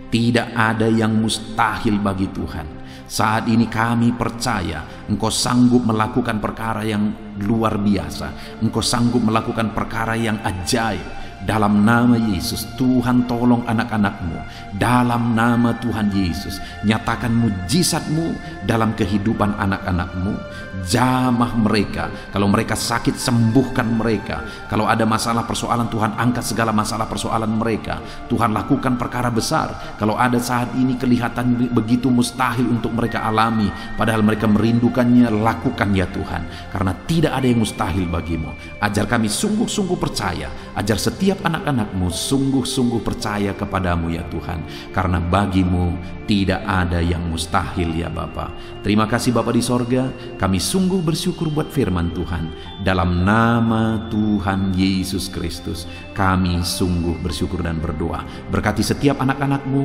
Tidak ada yang mustahil bagi Tuhan. Saat ini kami percaya Engkau sanggup melakukan perkara yang luar biasa. Engkau sanggup melakukan perkara yang ajaib. Dalam nama Yesus, Tuhan tolong anak-anak-Mu. Dalam nama Tuhan Yesus, nyatakan mujizat-Mu dalam kehidupan anak-anak-Mu. Jamah mereka. Kalau mereka sakit, sembuhkan mereka. Kalau ada masalah persoalan, Tuhan angkat segala masalah persoalan mereka. Tuhan lakukan perkara besar. Kalau ada saat ini kelihatan begitu mustahil untuk mereka alami, padahal mereka merindukannya, lakukan ya Tuhan. Karena tidak ada yang mustahil bagi-Mu. Ajar kami sungguh-sungguh percaya. Ajar setiap anak-anak-Mu sungguh-sungguh percaya kepadamu ya Tuhan, karena bagi-Mu tidak ada yang mustahil ya Bapa. Terima kasih Bapa di sorga, kami sungguh bersyukur buat firman Tuhan. Dalam nama Tuhan Yesus Kristus kami sungguh bersyukur dan berdoa. Berkati setiap anak-anak-Mu,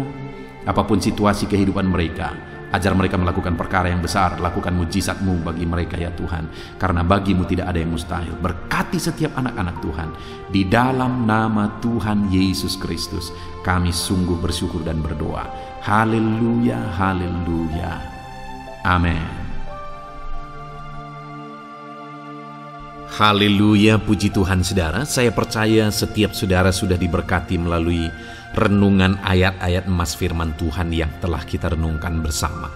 apapun situasi kehidupan mereka, Ajar mereka melakukan perkara yang besar, lakukan mujizat-Mu bagi mereka ya Tuhan. Karena bagi-Mu tidak ada yang mustahil. Berkati setiap anak-anak Tuhan. Di dalam nama Tuhan Yesus Kristus, kami sungguh bersyukur dan berdoa. Haleluya, haleluya. Amin. Haleluya, puji Tuhan saudara. Saya percaya setiap saudara sudah diberkati melalui renungan ayat-ayat emas firman Tuhan yang telah kita renungkan bersama.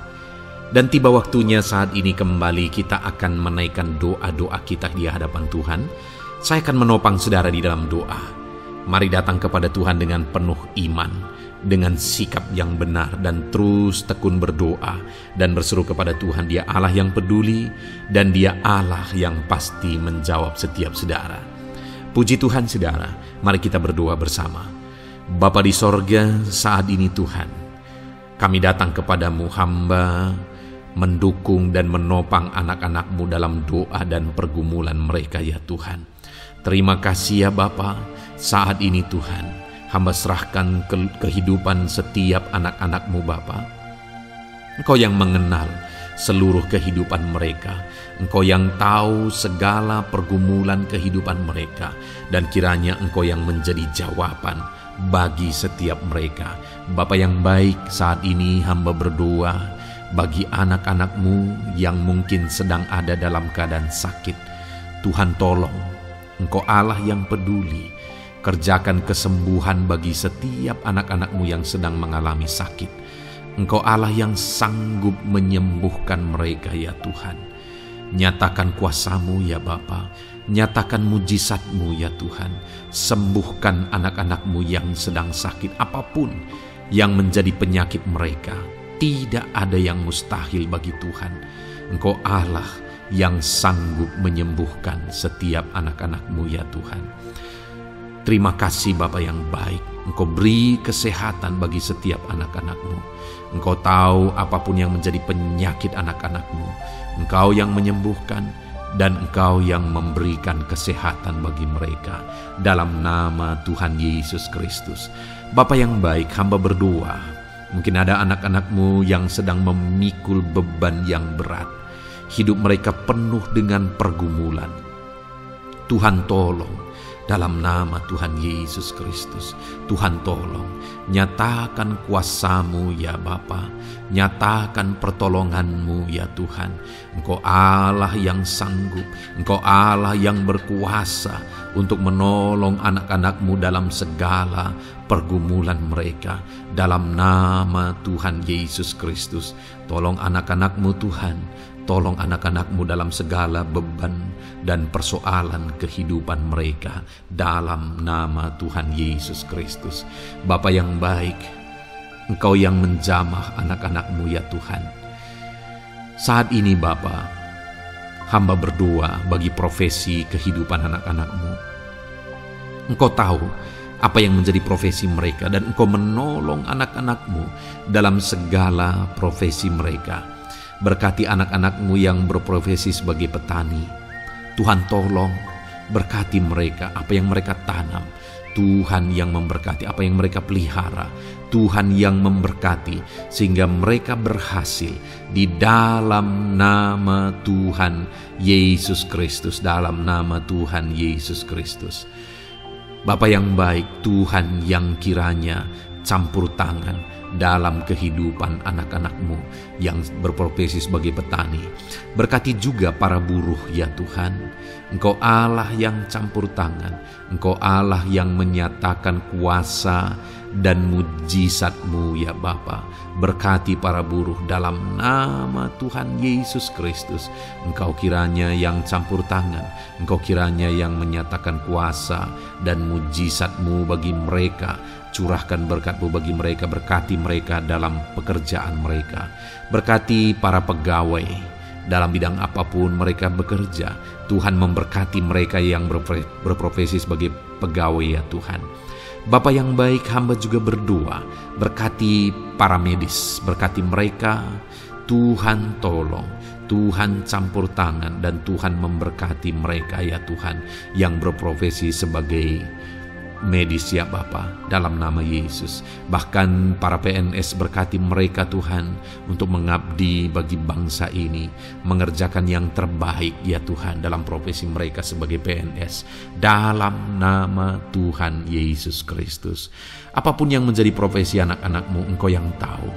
Dan tiba waktunya saat ini kembali kita akan menaikkan doa-doa kita di hadapan Tuhan. Saya akan menopang saudara di dalam doa. Mari datang kepada Tuhan dengan penuh iman, dengan sikap yang benar, dan terus tekun berdoa dan berseru kepada Tuhan. Dia Allah yang peduli dan Dia Allah yang pasti menjawab setiap saudara. Puji Tuhan saudara, mari kita berdoa bersama. Bapa di sorga, saat ini Tuhan, kami datang kepadamu, hamba mendukung dan menopang anak-anak-Mu dalam doa dan pergumulan mereka ya Tuhan. Terima kasih ya Bapa, saat ini Tuhan, hamba serahkan kehidupan setiap anak-anak-Mu Bapa. Engkau yang mengenal seluruh kehidupan mereka. Engkau yang tahu segala pergumulan kehidupan mereka. Dan kiranya Engkau yang menjadi jawaban bagi setiap mereka. Bapa yang baik, saat ini hamba berdoa bagi anak-anak-Mu yang mungkin sedang ada dalam keadaan sakit. Tuhan tolong, Engkau Allah yang peduli. Kerjakan kesembuhan bagi setiap anak-anak-Mu yang sedang mengalami sakit. Engkau Allah yang sanggup menyembuhkan mereka ya Tuhan. Nyatakan kuasa-Mu ya Bapa. Nyatakan mujizat-Mu ya Tuhan. Sembuhkan anak-anak-Mu yang sedang sakit, apapun yang menjadi penyakit mereka. Tidak ada yang mustahil bagi Tuhan. Engkau Allah yang sanggup menyembuhkan setiap anak-anak-Mu ya Tuhan. Terima kasih Bapa yang baik. Engkau beri kesehatan bagi setiap anak-anak-Mu. Engkau tahu apapun yang menjadi penyakit anak-anak-Mu. Engkau yang menyembuhkan dan Engkau yang memberikan kesehatan bagi mereka. Dalam nama Tuhan Yesus Kristus. Bapa yang baik, hamba berdoa. Mungkin ada anak-anak-Mu yang sedang memikul beban yang berat. Hidup mereka penuh dengan pergumulan. Tuhan tolong. Dalam nama Tuhan Yesus Kristus, Tuhan tolong, nyatakan kuasa-Mu ya Bapa, nyatakan pertolongan-Mu ya Tuhan. Engkau Allah yang sanggup, Engkau Allah yang berkuasa untuk menolong anak-anak-Mu dalam segala pergumulan mereka. Dalam nama Tuhan Yesus Kristus, tolong anak-anak-Mu Tuhan. Tolong anak-anak-Mu dalam segala beban dan persoalan kehidupan mereka. Dalam nama Tuhan Yesus Kristus. Bapa yang baik, Engkau yang menjamah anak-anak-Mu ya Tuhan. Saat ini Bapa, hamba berdoa bagi profesi kehidupan anak-anak-Mu. Engkau tahu apa yang menjadi profesi mereka, dan Engkau menolong anak-anak-Mu dalam segala profesi mereka. Berkati anak-anak-Mu yang berprofesi sebagai petani. Tuhan tolong, berkati mereka, apa yang mereka tanam. Tuhan yang memberkati apa yang mereka pelihara. Tuhan yang memberkati sehingga mereka berhasil di dalam nama Tuhan Yesus Kristus. Dalam nama Tuhan Yesus Kristus. Bapa yang baik, Tuhan yang kiranya campur tangan dalam kehidupan anak-anak-Mu yang berprofesi sebagai petani. Berkati juga para buruh ya Tuhan. Engkau Allah yang campur tangan. Engkau Allah yang menyatakan kuasa dan mujizat-Mu ya Bapa. Berkati para buruh dalam nama Tuhan Yesus Kristus. Engkau kiranya yang campur tangan. Engkau kiranya yang menyatakan kuasa dan mujizat-Mu bagi mereka. Curahkan berkat-Mu bagi mereka, berkati mereka dalam pekerjaan mereka. Berkati para pegawai dalam bidang apapun mereka bekerja. Tuhan memberkati mereka yang berprofesi sebagai pegawai ya Tuhan. Bapa yang baik, hamba juga berdoa, berkati para medis, berkati mereka. Tuhan tolong, Tuhan campur tangan, dan Tuhan memberkati mereka ya Tuhan yang berprofesi sebagai medis ya Bapa, dalam nama Yesus. Bahkan para PNS, berkati mereka Tuhan untuk mengabdi bagi bangsa ini, mengerjakan yang terbaik ya Tuhan dalam profesi mereka sebagai PNS, dalam nama Tuhan Yesus Kristus. Apapun yang menjadi profesi anak-anak-Mu, Engkau yang tahu.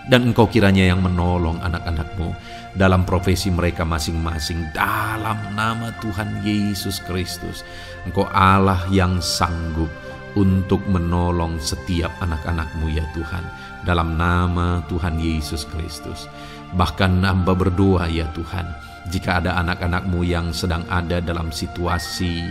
Dan Engkau kiranya yang menolong anak-anak-Mu dalam profesi mereka masing-masing, dalam nama Tuhan Yesus Kristus. Engkau Allah yang sanggup untuk menolong setiap anak-anak-Mu ya Tuhan, dalam nama Tuhan Yesus Kristus. Bahkan hamba berdoa ya Tuhan, jika ada anak-anak-Mu yang sedang ada dalam situasi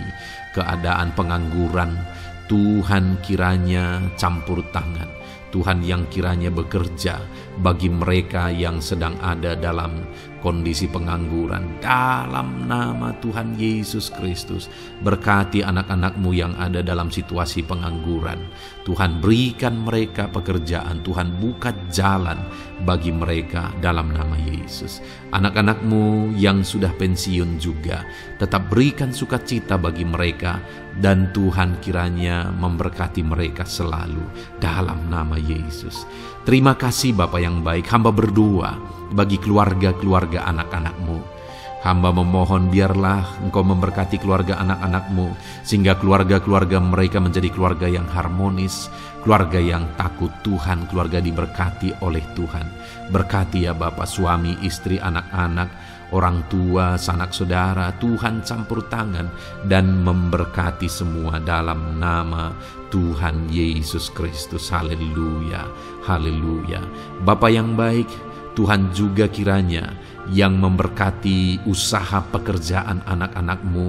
keadaan pengangguran, Tuhan kiranya campur tangan. Tuhan yang kiranya bekerja bagi mereka yang sedang ada dalam kondisi pengangguran, dalam nama Tuhan Yesus Kristus. Berkati anak-anak-Mu yang ada dalam situasi pengangguran. Tuhan berikan mereka pekerjaan, Tuhan buka jalan bagi mereka dalam nama Yesus. Anak-anak-Mu yang sudah pensiun juga, tetap berikan sukacita bagi mereka, dan Tuhan kiranya memberkati mereka selalu dalam nama Yesus. Terima kasih Bapa yang baik. Hamba berdoa bagi keluarga-keluarga anak-anak-Mu. Hamba memohon biarlah Engkau memberkati keluarga anak-anak-Mu, sehingga keluarga-keluarga mereka menjadi keluarga yang harmonis, keluarga yang takut Tuhan, keluarga diberkati oleh Tuhan. Berkati ya Bapa, suami, istri, anak-anak, orang tua, sanak saudara, Tuhan campur tangan dan memberkati semua dalam nama Tuhan Yesus Kristus. Haleluya, haleluya. Bapa yang baik, Tuhan juga kiranya yang memberkati usaha pekerjaan anak-anak-Mu,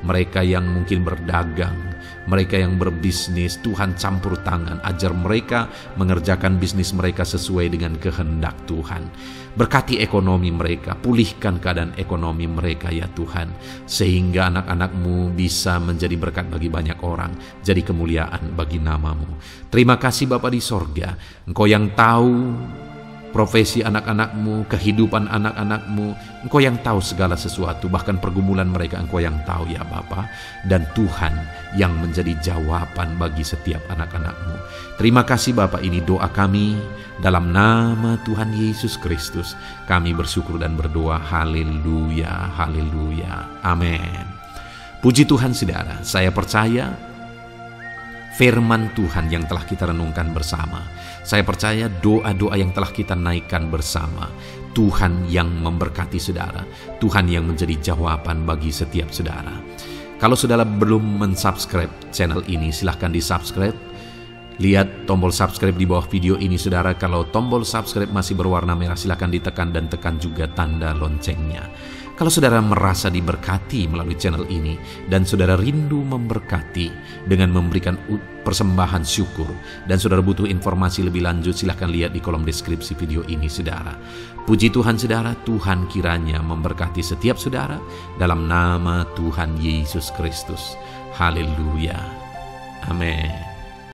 mereka yang mungkin berdagang, mereka yang berbisnis. Tuhan campur tangan, ajar mereka mengerjakan bisnis mereka sesuai dengan kehendak Tuhan. Berkati ekonomi mereka, pulihkan keadaan ekonomi mereka ya Tuhan, sehingga anak-anak-Mu bisa menjadi berkat bagi banyak orang, jadi kemuliaan bagi nama-Mu. Terima kasih Bapa di sorga, Engkau yang tahu profesi anak-anak-Mu, kehidupan anak-anak-Mu. Engkau yang tahu segala sesuatu, bahkan pergumulan mereka Engkau yang tahu ya Bapa. Dan Tuhan yang menjadi jawaban bagi setiap anak-anak-Mu. Terima kasih Bapa, ini doa kami dalam nama Tuhan Yesus Kristus. Kami bersyukur dan berdoa. Haleluya, haleluya, amin. Puji Tuhan saudara, saya percaya firman Tuhan yang telah kita renungkan bersama, saya percaya doa-doa yang telah kita naikkan bersama, Tuhan yang memberkati saudara, Tuhan yang menjadi jawaban bagi setiap saudara. Kalau saudara belum mensubscribe channel ini, silahkan di-subscribe. Lihat tombol subscribe di bawah video ini saudara. Kalau tombol subscribe masih berwarna merah, silahkan ditekan dan tekan juga tanda loncengnya. Kalau saudara merasa diberkati melalui channel ini dan saudara rindu memberkati dengan memberikan persembahan syukur, dan saudara butuh informasi lebih lanjut, silahkan lihat di kolom deskripsi video ini saudara. Puji Tuhan saudara, Tuhan kiranya memberkati setiap saudara dalam nama Tuhan Yesus Kristus. Haleluya, amin.